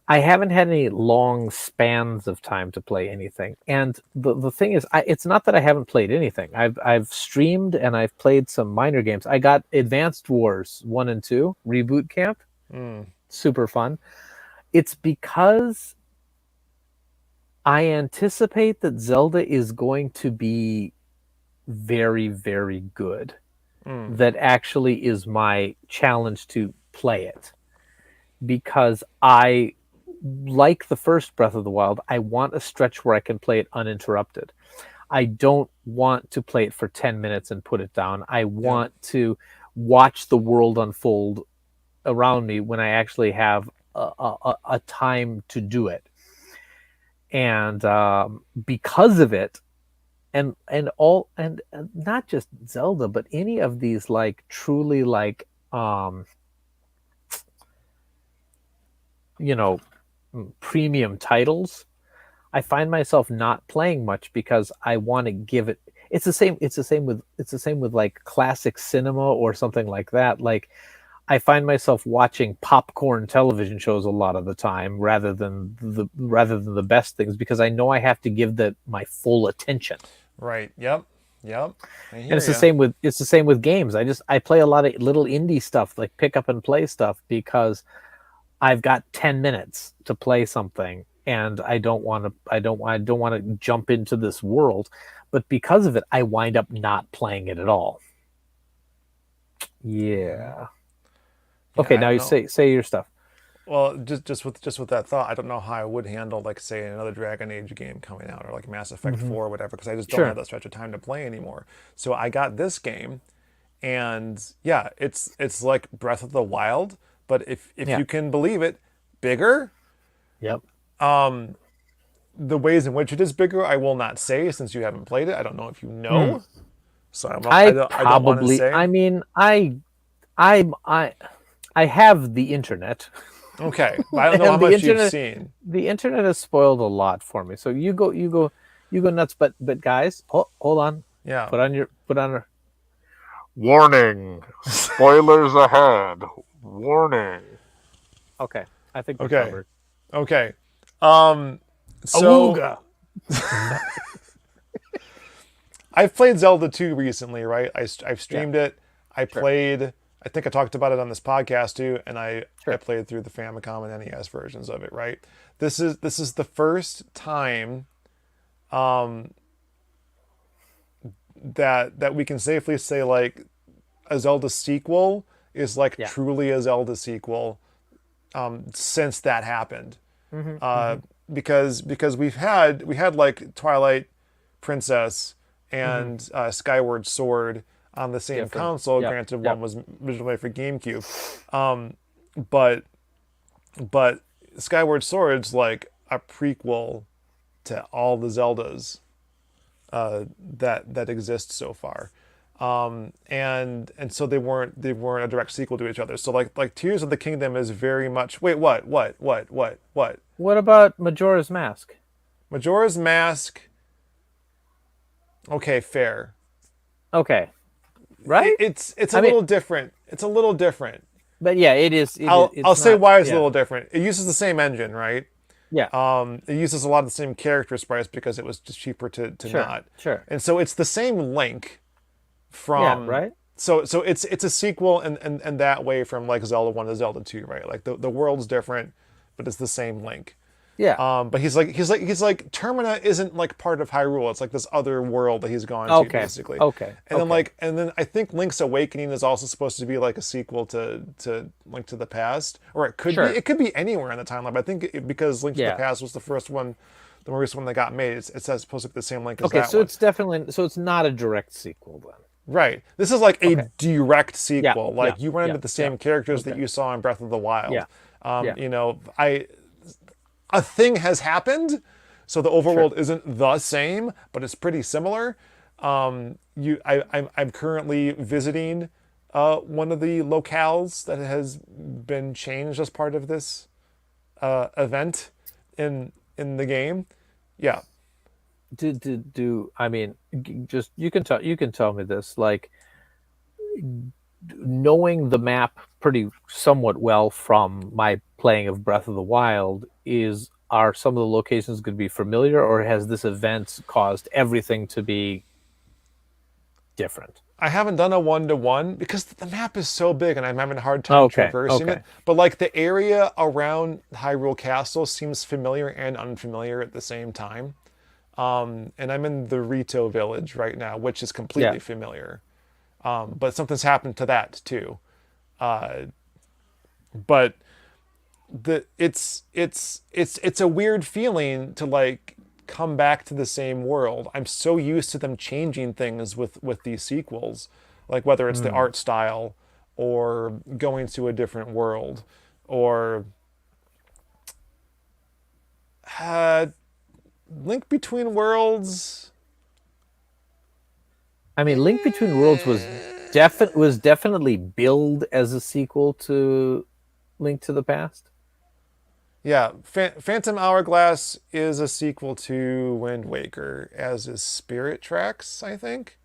I haven't had any long spans of time to play anything. And the thing is, it's not that I haven't played anything. I've streamed and I've played some minor games. I got Advanced Wars 1 and 2 Reboot Camp. Super fun. It's because I anticipate that Zelda is going to be very, very good. That actually is my challenge to play it. Because I, like the first Breath of the Wild, I want a stretch where I can play it uninterrupted. I don't want to play it for 10 minutes and put it down. I want to watch the world unfold around me when I actually have a time to do it. And because of it, and not just Zelda, but any of these like truly like you know premium titles, I find myself not playing much because I want to give it. It's the same with like classic cinema or something like that. Like I find myself watching popcorn television shows a lot of the time rather than the best things because I know I have to give that my full attention. Right. Yep. Yep. I And hear you. it's the same with games. I play a lot of little indie stuff like pick up and play stuff because I've got 10 minutes to play something and I don't want to jump into this world, but because of it I wind up not playing it at all. Yeah. Yeah, Okay, I now don't you know. say your stuff. Well, just with that thought, I don't know how I would handle like say another Dragon Age game coming out or like Mass Effect 4 or whatever because I just don't have Sure. that stretch of time to play anymore. So I got this game and yeah, it's like Breath of the Wild, but if Yeah. you can believe it, bigger. Yep. The ways in which it is bigger, I will not say since you haven't played it. I don't know if you Hmm. know, so I I don't want to probably say. I mean I I have the internet. Okay, but I don't know how And the much you've internet seen. the internet has spoiled a lot for me. So you go nuts, but guys, hold on. Yeah. Put on your Warning. Spoilers ahead. Warning. okay. I think we're Okay. covered. Okay. Um. So Awooga. I've played Zelda 2 recently, right? I've Yeah, streamed it. I sure. played. I think I talked about it on this podcast too, and I Sure. played through the Famicom and NES versions of it, right? This is the first time that we can safely say like a Zelda sequel is like Yeah. truly a Zelda sequel since that happened. Mm-hmm, Uh, mm-hmm, because we had like Twilight Princess mm-hmm. and Skyward Sword on the same Different. console. Yep. Granted, one Yep. was originally for GameCube, but but Skyward Sword's like a prequel to all the Zeldas that exist so far. And so they weren't a direct sequel to each other. So like Tears of the Kingdom is very much wait what What about Majora's Mask? Majora's Mask. Okay, fair. Okay. Right? It's a I mean, little different. It's a little different. but yeah, it is. I'll It's say not. why it's a Yeah. little different. It uses the same engine, right? Yeah. It uses a lot of the same character sprites because it was just cheaper to Sure. not. Sure. And so it's the same Link Yeah. from Right. so it's a sequel and that way from like Zelda 1 to Zelda 2, right? Like the world's different, but it's the same Link. Yeah. But he's like Termina isn't like part of Hyrule. It's like this other world that he's gone to Okay. basically. Okay. And then Okay. I think Link's Awakening is also supposed to be like a sequel to Link to the Past, or Sure. it could be anywhere in the timeline. But I think because Link to the Yeah. Past was the first one, the more recent one that got made, it's supposed to be the same Link as Okay. that So one. it's definitely. So it's not a direct sequel then. Right. This is like a Okay. direct Yeah. sequel. Yeah. Like you run Yeah. into the Yeah. same characters that Okay. you saw in Breath of the Wild. Yeah. Yeah. A thing has happened, so the Sure. overworld isn't the same, but it's pretty similar. I'm currently visiting one of the locales that has been changed as part of this event in the game. Yeah. Do I mean just you can tell me this like knowing the map pretty somewhat well from my playing of Breath of the Wild is are some of the locations going to be familiar or has this event caused everything to be different? I haven't done a one-to-one because the map is so big and I'm having a hard time Okay, traversing okay, it. But like the area around Hyrule Castle seems familiar and unfamiliar at the same time. And I'm in the Rito village right now, which is yeah, completely familiar. But something's happened to that too. But it's a weird feeling to like come back to the same world. I'm so used to them changing things with these sequels, like whether it's the mm, art style or going to a different world or uh, Link Between Worlds. I mean, Link Between Worlds was definitely billed as a sequel to Link to the Past. Yeah, Phantom Hourglass is a sequel to Wind Waker, as is Spirit Tracks, I think.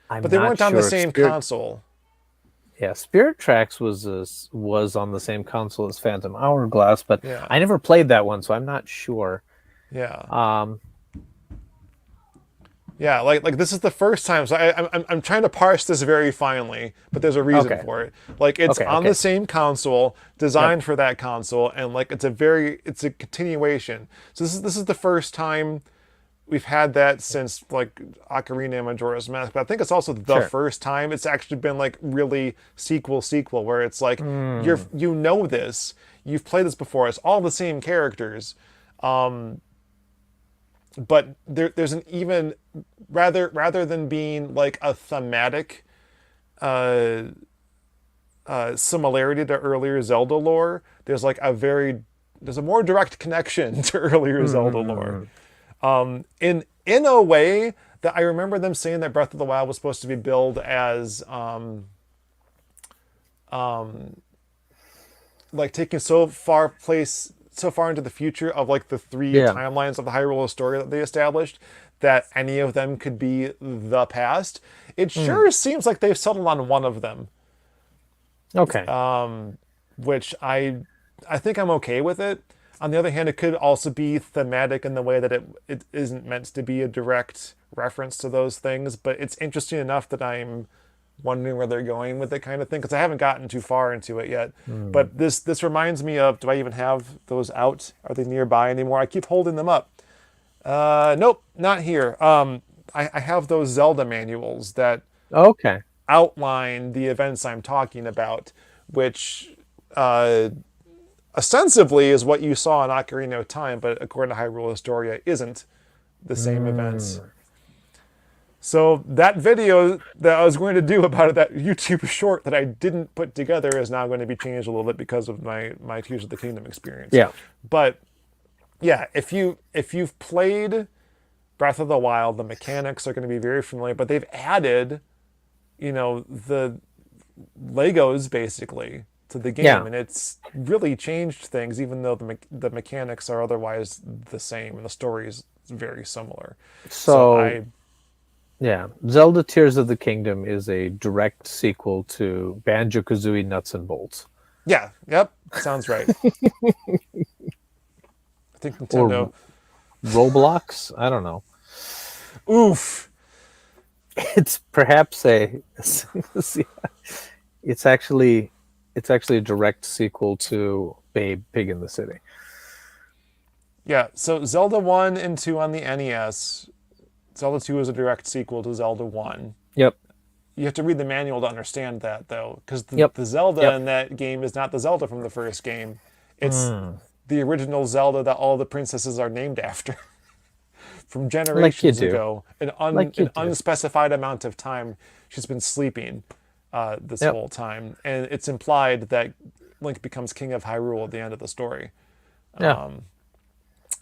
I'm But they not weren't on the sure if same Spirit. console. Yeah, Spirit Tracks was on the same console as Phantom Hourglass, but Yeah. I never played that one, so I'm not sure. Yeah. Um, Yeah, like this is the first time. So I'm trying to parse this very finely, but there's a reason Okay. for it. Like it's Okay, on okay. the same console, designed for that console, and like it's a continuation. So this is the first time we've had that since like Ocarina and Majora's Mask. But I think it's also the Sure. first time it's actually been like really sequel where it's like Hmm. you know this, you've played this before. It's all the same characters. But there's an even rather than being like a thematic similarity to earlier Zelda lore, there's a more direct connection to earlier Zelda lore. In a way that I remember them saying that Breath of the Wild was supposed to be billed as like taking so far into the future of like the three Yeah. timelines of the Hyrule story that they established, that any of them could be the past. It sure seems like they've settled on one of them, Okay. which I think I'm okay with it. On the other hand, it could also be thematic in the way that it isn't meant to be a direct reference to those things, but it's interesting enough that I'm wondering where they're going with it, kind of thing, because I haven't gotten too far into it yet. But this reminds me of, do I even have those out? Are they nearby anymore? I keep holding them up. Nope, not here. I have those Zelda manuals that Okay. outline the events I'm talking about, which ostensibly is what you saw in Ocarina of Time, but according to Hyrule Historia, isn't the same events. So that video that I was going to do about it, that YouTube short that I didn't put together, is now going to be changed a little bit because of my Tears of the Kingdom experience. Yeah. But yeah, if you've played Breath of the Wild, the mechanics are going to be very familiar, but they've added, the Legos basically to the game, Yeah. and it's really changed things, even though the mechanics are otherwise the same and the story is very similar. So yeah, Zelda Tears of the Kingdom is a direct sequel to Banjo-Kazooie Nuts and Bolts. Yeah, yep, sounds right. I think Nintendo. Or Roblox? I don't know. Oof. It's perhaps it's actually a direct sequel to Babe Pig in the City. Yeah, so Zelda 1 and 2 on the NES. Zelda 2 is a direct sequel to Zelda 1. Yep. You have to read the manual to understand that, though, because the Zelda in that game is not the Zelda from the first game. It's the original Zelda that all the princesses are named after. From generations ago. An unspecified amount of time she's been sleeping this whole time. And it's implied that Link becomes King of Hyrule at the end of the story. Yeah.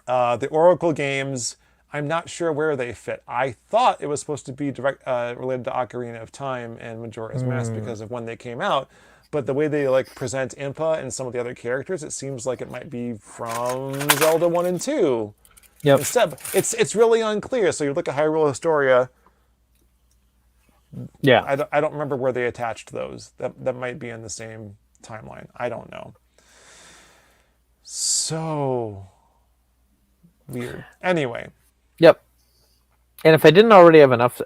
The Oracle games, I'm not sure where they fit. I thought it was supposed to be direct related to Ocarina of Time and Majora's Mask because of when they came out. But the way they present Impa and some of the other characters, it seems like it might be from Zelda 1 and 2. Yep. Instead, it's really unclear. So you look at Hyrule Historia. Yeah. I don't remember where they attached those. That might be in the same timeline. I don't know. So weird. Anyway. Yep. And if I didn't already have enough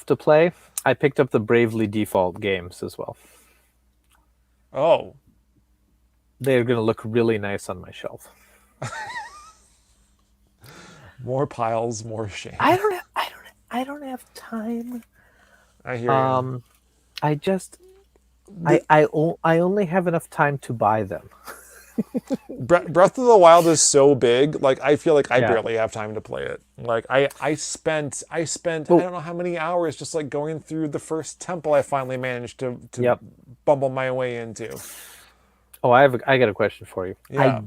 to play, I picked up the Bravely Default games as well. Oh. They're going to look really nice on my shelf. More piles, more shame. I don't have time. I hear you. I only have enough time to buy them. Breath of the Wild is so big. I feel like I Yeah. barely have time to play it. I spent I don't know how many hours just going through the first temple I finally managed to Yep. bumble my way into. Oh, I got a question for you. Yeah.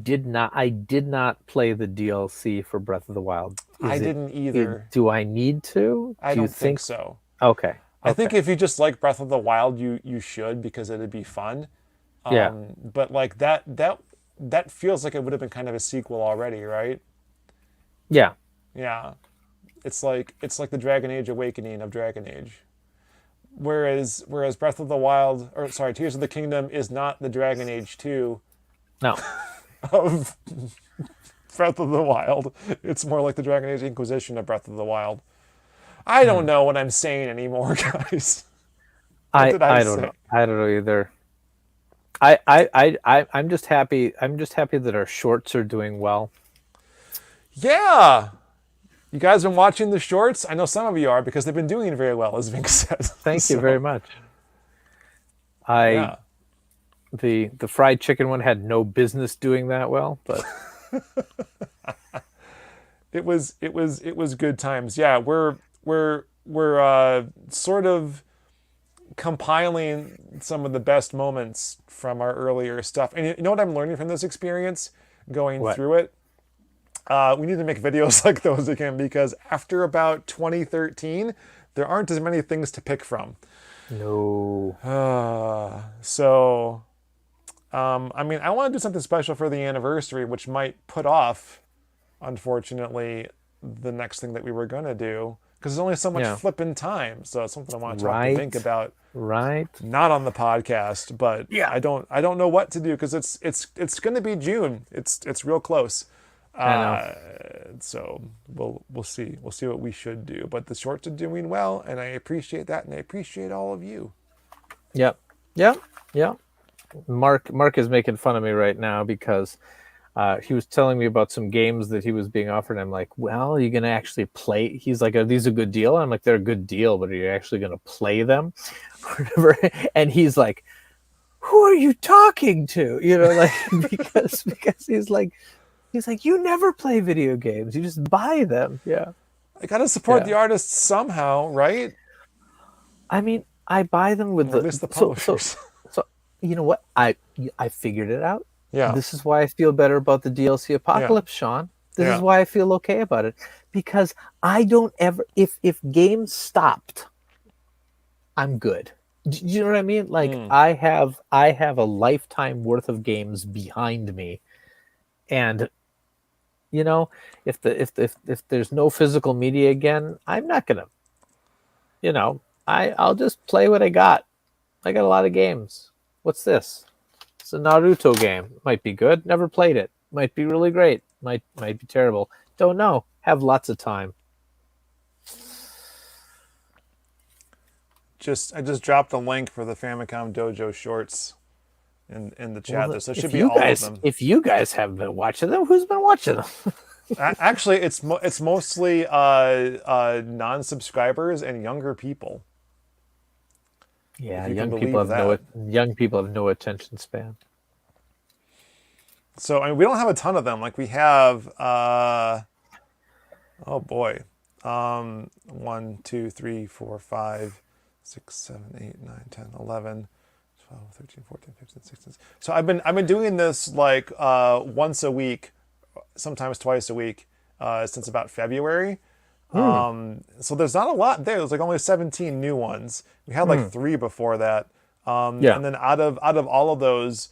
I did not play the DLC for Breath of the Wild. I didn't either. Do I need to? I Do you don't think think? so. Okay. I think if you just like Breath of the Wild, you should, because it'd be fun. Yeah. But like that feels like it would have been kind of a sequel already, right? Yeah. Yeah. It's like the Dragon Age Awakening of Dragon Age. Whereas Breath of the Wild, or sorry, Tears of the Kingdom is not the Dragon Age 2 No. of Breath of the Wild. It's more like the Dragon Age Inquisition of Breath of the Wild. I don't know what I'm saying anymore, guys. What did I say? don't know. I don't know either. I'm just happy. I'm just happy that our shorts are doing well. Yeah. You guys been watching the shorts? I know some of you are, because they've been doing very well, as Vinnk says. Thank you very much. Yeah. The fried chicken one had no business doing that well, but It was good times. Yeah, we're sort of compiling some of the best moments from our earlier stuff. And you know what I'm learning from this experience, going What? through it? We need to make videos like those again, because after about 2013, there aren't as many things to pick from. no. So, I mean, I want to do something special for the anniversary, which might put off, unfortunately, the next thing that we were going to do, because there's only so much Yeah. flipping time. So it's something I want to talk Right. to Vinnk about. Right. Not on the podcast, but Yeah. I don't know what to do, because it's going to be June. It's real close. I know. So we'll see what we should do. But the shorts are doing well, and I appreciate that, and I appreciate all of you. Yep. Yep. Yep. Mark is making fun of me right now because he was telling me about some games that he was being offered. I'm like, well, are you going to actually play? He's like, are these a good deal? I'm like, they're a good deal, but are you actually going to play them? Whatever. And he's like, who are you talking to? You know, like, because he's like, you never play video games. You just buy them. Yeah. I gotta support Yeah. the artists somehow, right? I mean, I buy them with Or at least the publishers. So you know what? I figured it out. Yeah. This is why I feel better about the DLC Apocalypse, Sean. This Yeah. is why I feel okay about it. Because I don't ever, if games stopped, I'm good. Do you know what I mean? Like I have a lifetime worth of games behind me, and you know, if there's no physical media again, I'm not gonna, you know, I'll just play what I got. I got a lot of games. What's this? It's a Naruto game. Might be good. Never played it. Might be really great. Might be terrible. Don't know. Have lots of time. I just dropped a link for the Famicom Dojo shorts in the chat. Well, So it if should be you all guys, of them. if you guys haven't been watching them, who's been watching them? Actually, it's mostly non-subscribers and younger people. Yeah, If you can young people believe have no attention span. So I mean, we don't have a ton of them. Like we have, oh boy, 1, 2, 3, 4, 5, 6, 7, 8, 9, 10, 11, 12, 13, 14, 15, 16. So I've been doing this like once a week, sometimes twice a week, since about February. So there's not a lot there. There's like only 17 new ones. We had like 3 before that. Yeah. And then out of all of those,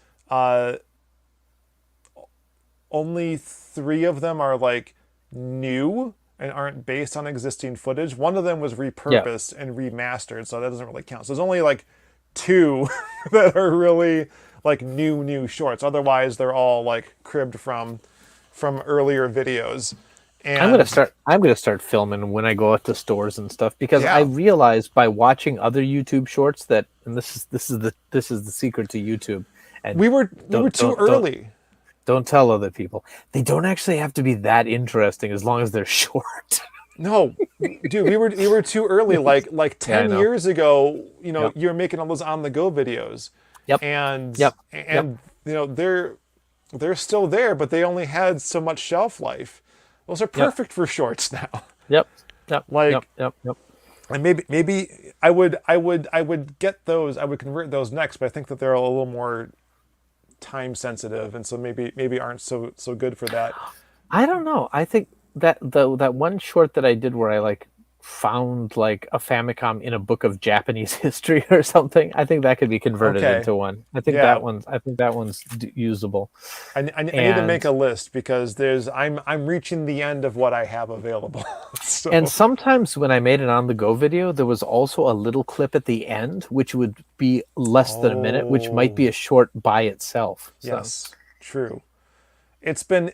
only 3 of them are like new and aren't based on existing footage. One of them was repurposed and remastered, so that doesn't really count. So there's only like 2 that are really like new shorts. Otherwise, they're all like cribbed from earlier videos. And I'm gonna start filming when I go out to stores and stuff, because Yeah. I realized by watching other YouTube shorts that, and this is the secret to YouTube. And we were don't- too don't- early. Don't tell other people. They don't actually have to be that interesting as long as they're short. No, dude, we were too early. Like 10 know. years ago, you know, Yep. you were making all those on the go videos. Yep. And Yep. you know, they're still there, but they only had so much shelf life. Those are perfect for shorts now. Yep. Like- yep. And maybe I would get those. I would convert those next, but I think that they're a little more time sensitive, and so maybe aren't so good for that. I don't know. I think that that one short that I did where I like found like a Famicom in a book of Japanese history or something. I think that could be converted Okay. into one. I think Yeah. that one's usable. I need to make a list because I'm reaching the end of what I have available. So. And sometimes when I made an on the go video, there was also a little clip at the end, which would be less than a minute, which might be a short by itself. So. Yes, true. It's been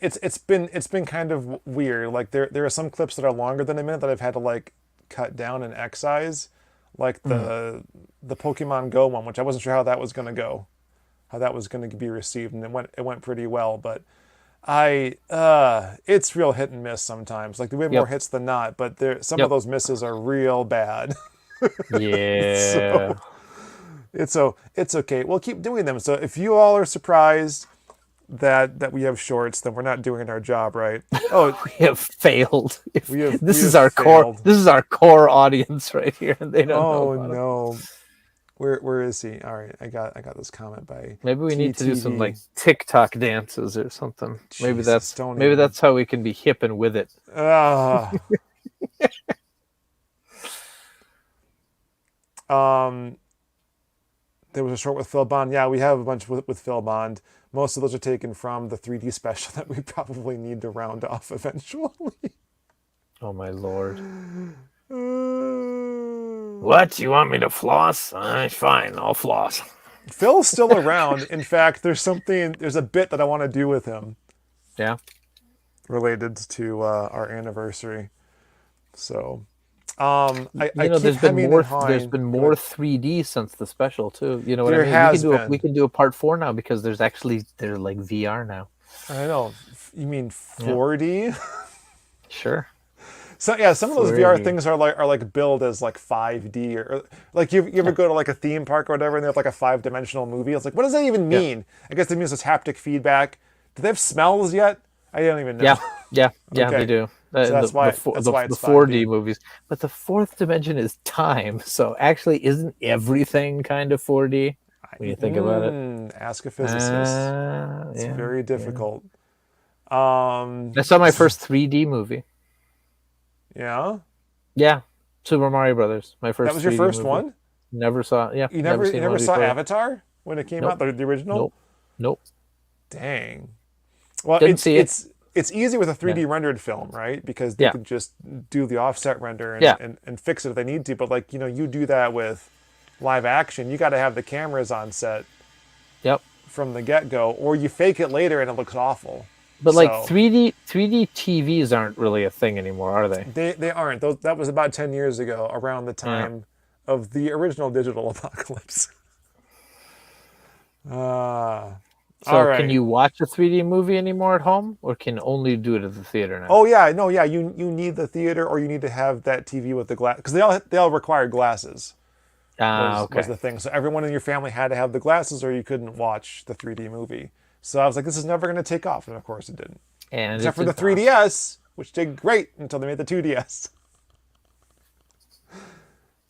kind of weird. Like there are some clips that are longer than a minute that I've had to like cut down and excise, like the Pokemon Go one, which I wasn't sure how that was going to go, how that was going to be received, and it went pretty well. But it's real hit and miss sometimes. Like we have more hits than not, but some of those misses are real bad. Yeah. So it's okay. We'll keep doing them. So if you all are surprised that we have shorts, then we're not doing our job right. Oh, we have failed. This is our failed. core. This is our core audience right here, and they don't know. Oh no, where is he? All right, I got this comment by. Maybe we need to do some like TikTok dances or something. Maybe Jesus, that's how we can be hip and with it. There was a short with Phil Bond. Yeah, we have a bunch with Phil Bond. Most of those are taken from the 3D special that we probably need to round off eventually. Oh my lord. What? You want me to floss? Fine, I'll floss. Phil's still around. In fact, there's a bit that I want to do with him. Yeah. Related to our anniversary. So, there's been more 3D since the special too. You know what I mean? We can do a part 4 now because they're like VR now. I know. You mean 4D? Yeah. Sure. So yeah, some of those VR things are like billed as like 5D or like you ever go to like a theme park or whatever and they have like a 5-dimensional movie. It's like, what does that even mean? I guess it means it's haptic feedback. Do they have smells yet? I don't even know. Yeah, Okay. they do. So that's why it's the 5D. 4D movies. But the fourth dimension is time. So actually, isn't everything kind of 4D when you think about it? Ask a physicist. It's very difficult. I saw my first 3D movie. Yeah? Yeah. Super Mario Brothers. My first. That was your 3D first movie. one? Never saw. Yeah. You never saw Avatar when it came out, the original? Nope. Dang. Well, Didn't see it. It's easy with a 3D rendered film, right? Because they can just do the offset render and fix it if they need to. But like, you do that with live action, you got to have the cameras on set. Yep. From the get-go, or you fake it later and it looks awful. But like 3D TVs aren't really a thing anymore, are they? They aren't. That was about 10 years ago, around the time of the original digital apocalypse. So can you watch a 3D movie anymore at home, or can only do it at the theater now? Oh yeah, no, yeah. You need the theater, or you need to have that TV with the glass, because they all require glasses. Was the thing. So everyone in your family had to have the glasses, or you couldn't watch the 3D movie. So I was like, this is never going to take off, and of course it didn't. And except for the 3DS, which did great until they made the 2DS.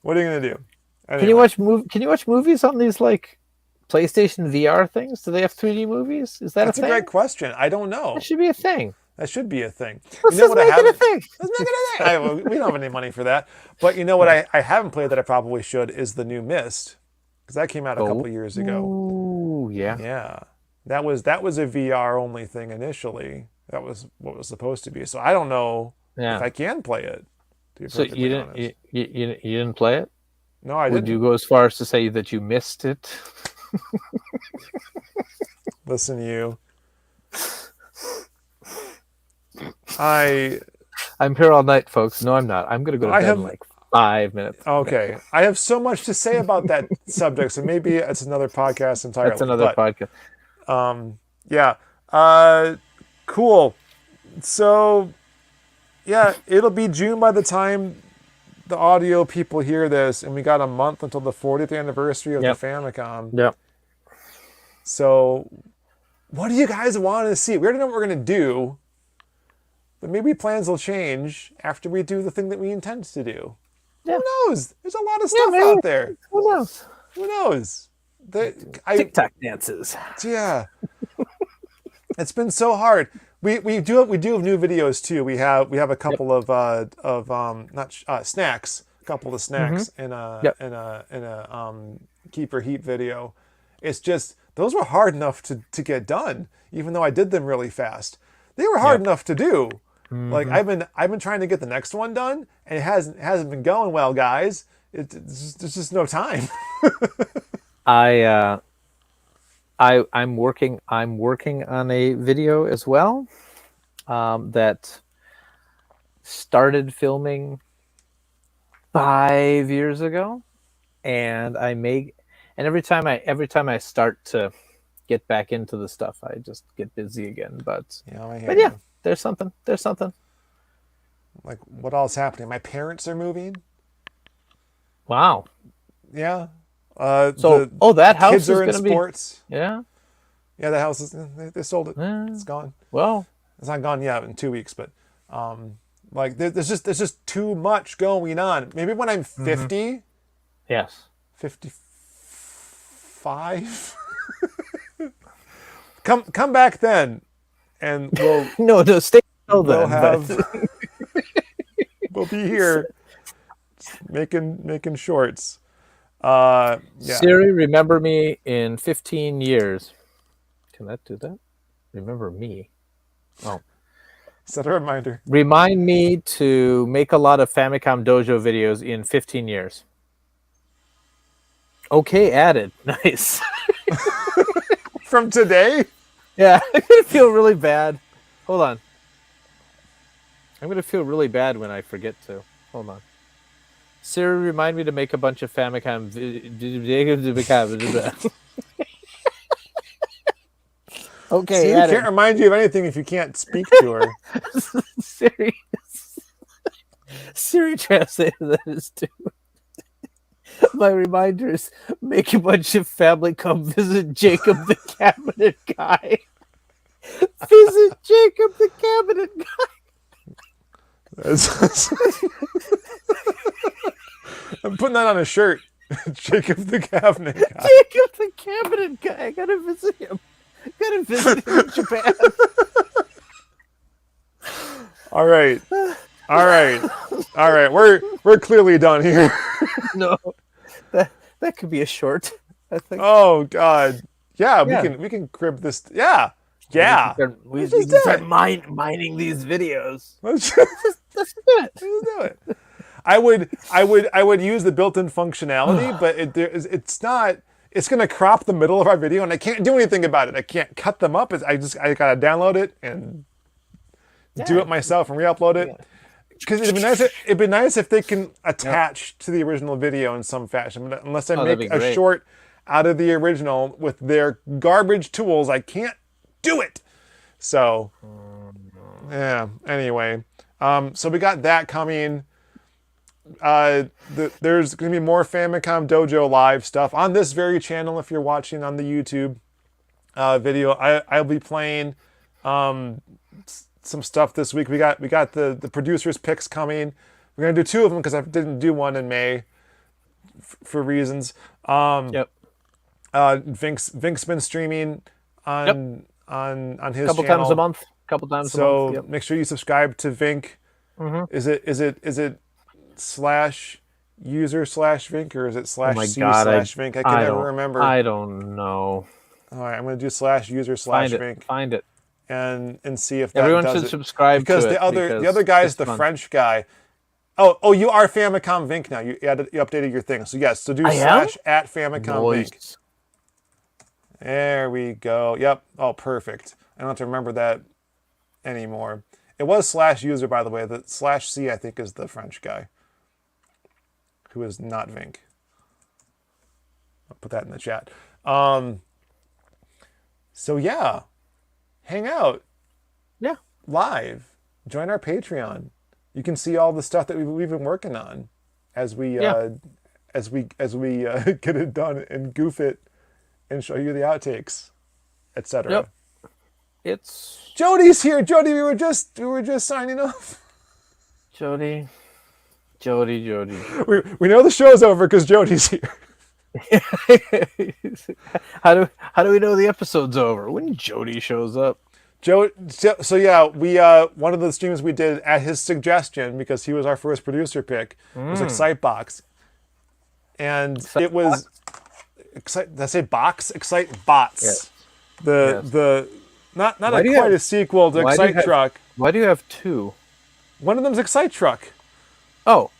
What are you going to do? Anyway. Can you watch movies on these like PlayStation VR things? Do they have 3D movies? Is that That's a thing? Great question. I don't know. That should be a thing. That should be a thing. Let's make it a thing. Let's make it a thing. We don't have any money for that. But you know what I haven't played that I probably should is the new Myst. Because that came out a couple years ago. Ooh, yeah. Yeah. That was a VR only thing initially. That was what was supposed to be. So I don't know if I can play it. So you didn't play it? No, I didn't. Would you go as far as to say that you missed it? Listen, you. I'm here all night, folks. No, I'm not. I'm going to go to bed in like 5 minutes. Okay. I have so much to say about that subject, so maybe it's another podcast entirely. That's another podcast. Yeah. Cool. So, yeah, it'll be June by the time the audio people hear this, and we got a month until the 40th anniversary of the Famicom. Yep. So, what do you guys want to see? We already know what we're going to do, but maybe plans will change after we do the thing that we intend to do. Yeah. Who knows? There's a lot of stuff out there. Who knows? Who knows? TikTok dances. Yeah. It's been so hard. We do have new videos too. We have a couple of snacks, a couple of snacks in a keeper heat video. It's just those were hard enough to get done, even though I did them really fast. They were hard enough to do. Like I've been trying to get the next one done, and it hasn't been going well, guys. There's just no time. I'm working on a video as well that started filming 5 years ago, and every time I start to get back into the stuff, I just get busy again. But yeah, there's something. Like, what all is happening? My parents are moving. Wow. Yeah. That house kids is are in going to be sports. Yeah. Yeah, the house is. They sold it. It's gone. Well, it's not gone yet in 2 weeks, but like there's just too much going on. Maybe when I'm 50. Yes. 55. come back then, and we'll no stay till then. We'll be here making shorts. Siri, remember me in 15 years. Can that do that? Remember me. Oh. Set a reminder. Remind me to make a lot of Famicom Dojo videos in 15 years. Okay, added. Nice. From today? Yeah, I'm going to feel really bad. Hold on. I'm going to feel really bad when I forget to. Hold on. Siri, remind me to make a bunch of Famicom videos. Okay, Siri can't remind you of anything if you can't speak to her. Siri translated that as too. My reminder is make a bunch of family come visit Jacob the cabinet guy. Visit Jacob the cabinet guy. I'm putting that on a shirt. Jacob the cabinet guy. Jacob the cabinet guy. I gotta visit him. Gotta visit him in Japan. All right. We're clearly done here. No, that could be a short. I think. Oh God. Yeah, we can crib this. Yeah. We can start mining these videos. Let's do it. Let's do it. I would use the built-in functionality, but it's not. It's going to crop the middle of our video, and I can't do anything about it. I can't cut them up. I gotta download it and do it myself and re-upload it. Because it'd be nice if they can attach to the original video in some fashion. But unless I make a short out of the original with their garbage tools, I can't do it. So yeah. Anyway, so we got that coming. There's going to be more Famicom Dojo live stuff on this very channel. If you're watching on the YouTube video, I'll be playing some stuff this week. We got the producers picks coming. We're going to do two of them because I didn't do one in May for reasons. Vink's been streaming on his couple channel. times a month. So make sure you subscribe to Vinnk. Is it /user/Vinnk or is it /c/Vinnk? I can never remember. I don't know. All right, I'm going to do /user/Vinnk. Find it. And see if that everyone does should it. subscribe because to it. The other guy is the French guy. Oh, you are Famicom Vinnk now. You updated your thing. So yes, so do /@Famicom Vinnk. There we go. Yep. Oh, perfect. I don't have to remember that anymore. It was /user, by the way. The /c, I think, is the French guy who is not Vinnk. I'll put that in the chat. So yeah, hang out. Yeah. Live. Join our Patreon. You can see all the stuff that we've been working on as we get it done and goof it and show you the outtakes, etc. Yep. It's Jody's here. Jody, we were just signing off. Jody. We know the show's over because Jody's here. How do we know the episode's over? When Jody shows up. Joe. So yeah, we one of the streams we did at his suggestion because he was our first producer pick was Excitebox, and it was Did I say box? Excite Bots. Yes. The not Why do you quite have- a sequel to why do you Excite have- Truck. Why do you have two? One of them's Excite Truck. Oh.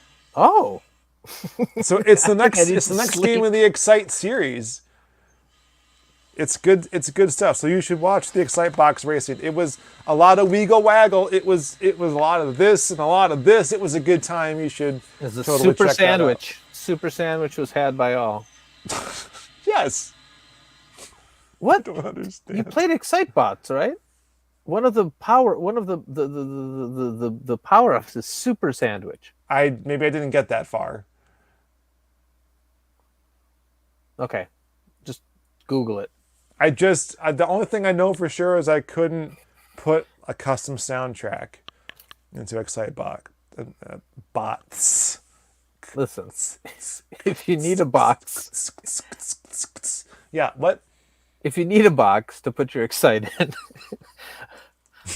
So it's the next I need it's the to next sleep. game in the Excite series. It's good stuff. So you should watch the Excite Box racing. It was a lot of wiggle waggle. It was a lot of this and a lot of this. It was a good time. You should It's a totally super check that out. sandwich. Super sandwich was had by all. Yes. What? Don't understand. You played Excitebots, right? One of the power ups is super sandwich. Maybe I didn't get that far. Okay, just Google it. The only thing I know for sure is I couldn't put a custom soundtrack into Excitebox. Bots. Listen, if you need a box, Yeah, what? if you need a box to put your Excite in,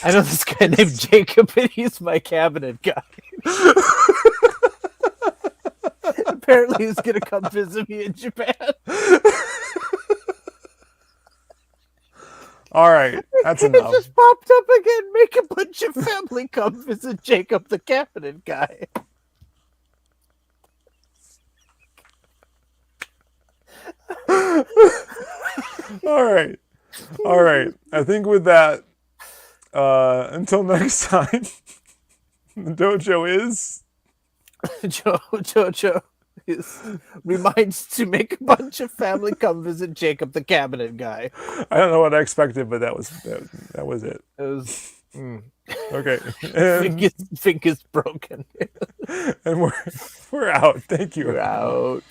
I know this guy named Jacob, and he's my cabinet guy. Apparently, he's gonna come visit me in Japan. All right, that's It enough. just popped up again. Make a bunch of family come visit Jacob, the cabinet guy. All right. I think with that, until next time, the dojo is. Jojo reminds to make a bunch of family come visit Jacob, the cabinet guy. I don't know what I expected, but that was it. It was Okay, and, Vinnk is broken. and we're out. Thank you. We're out.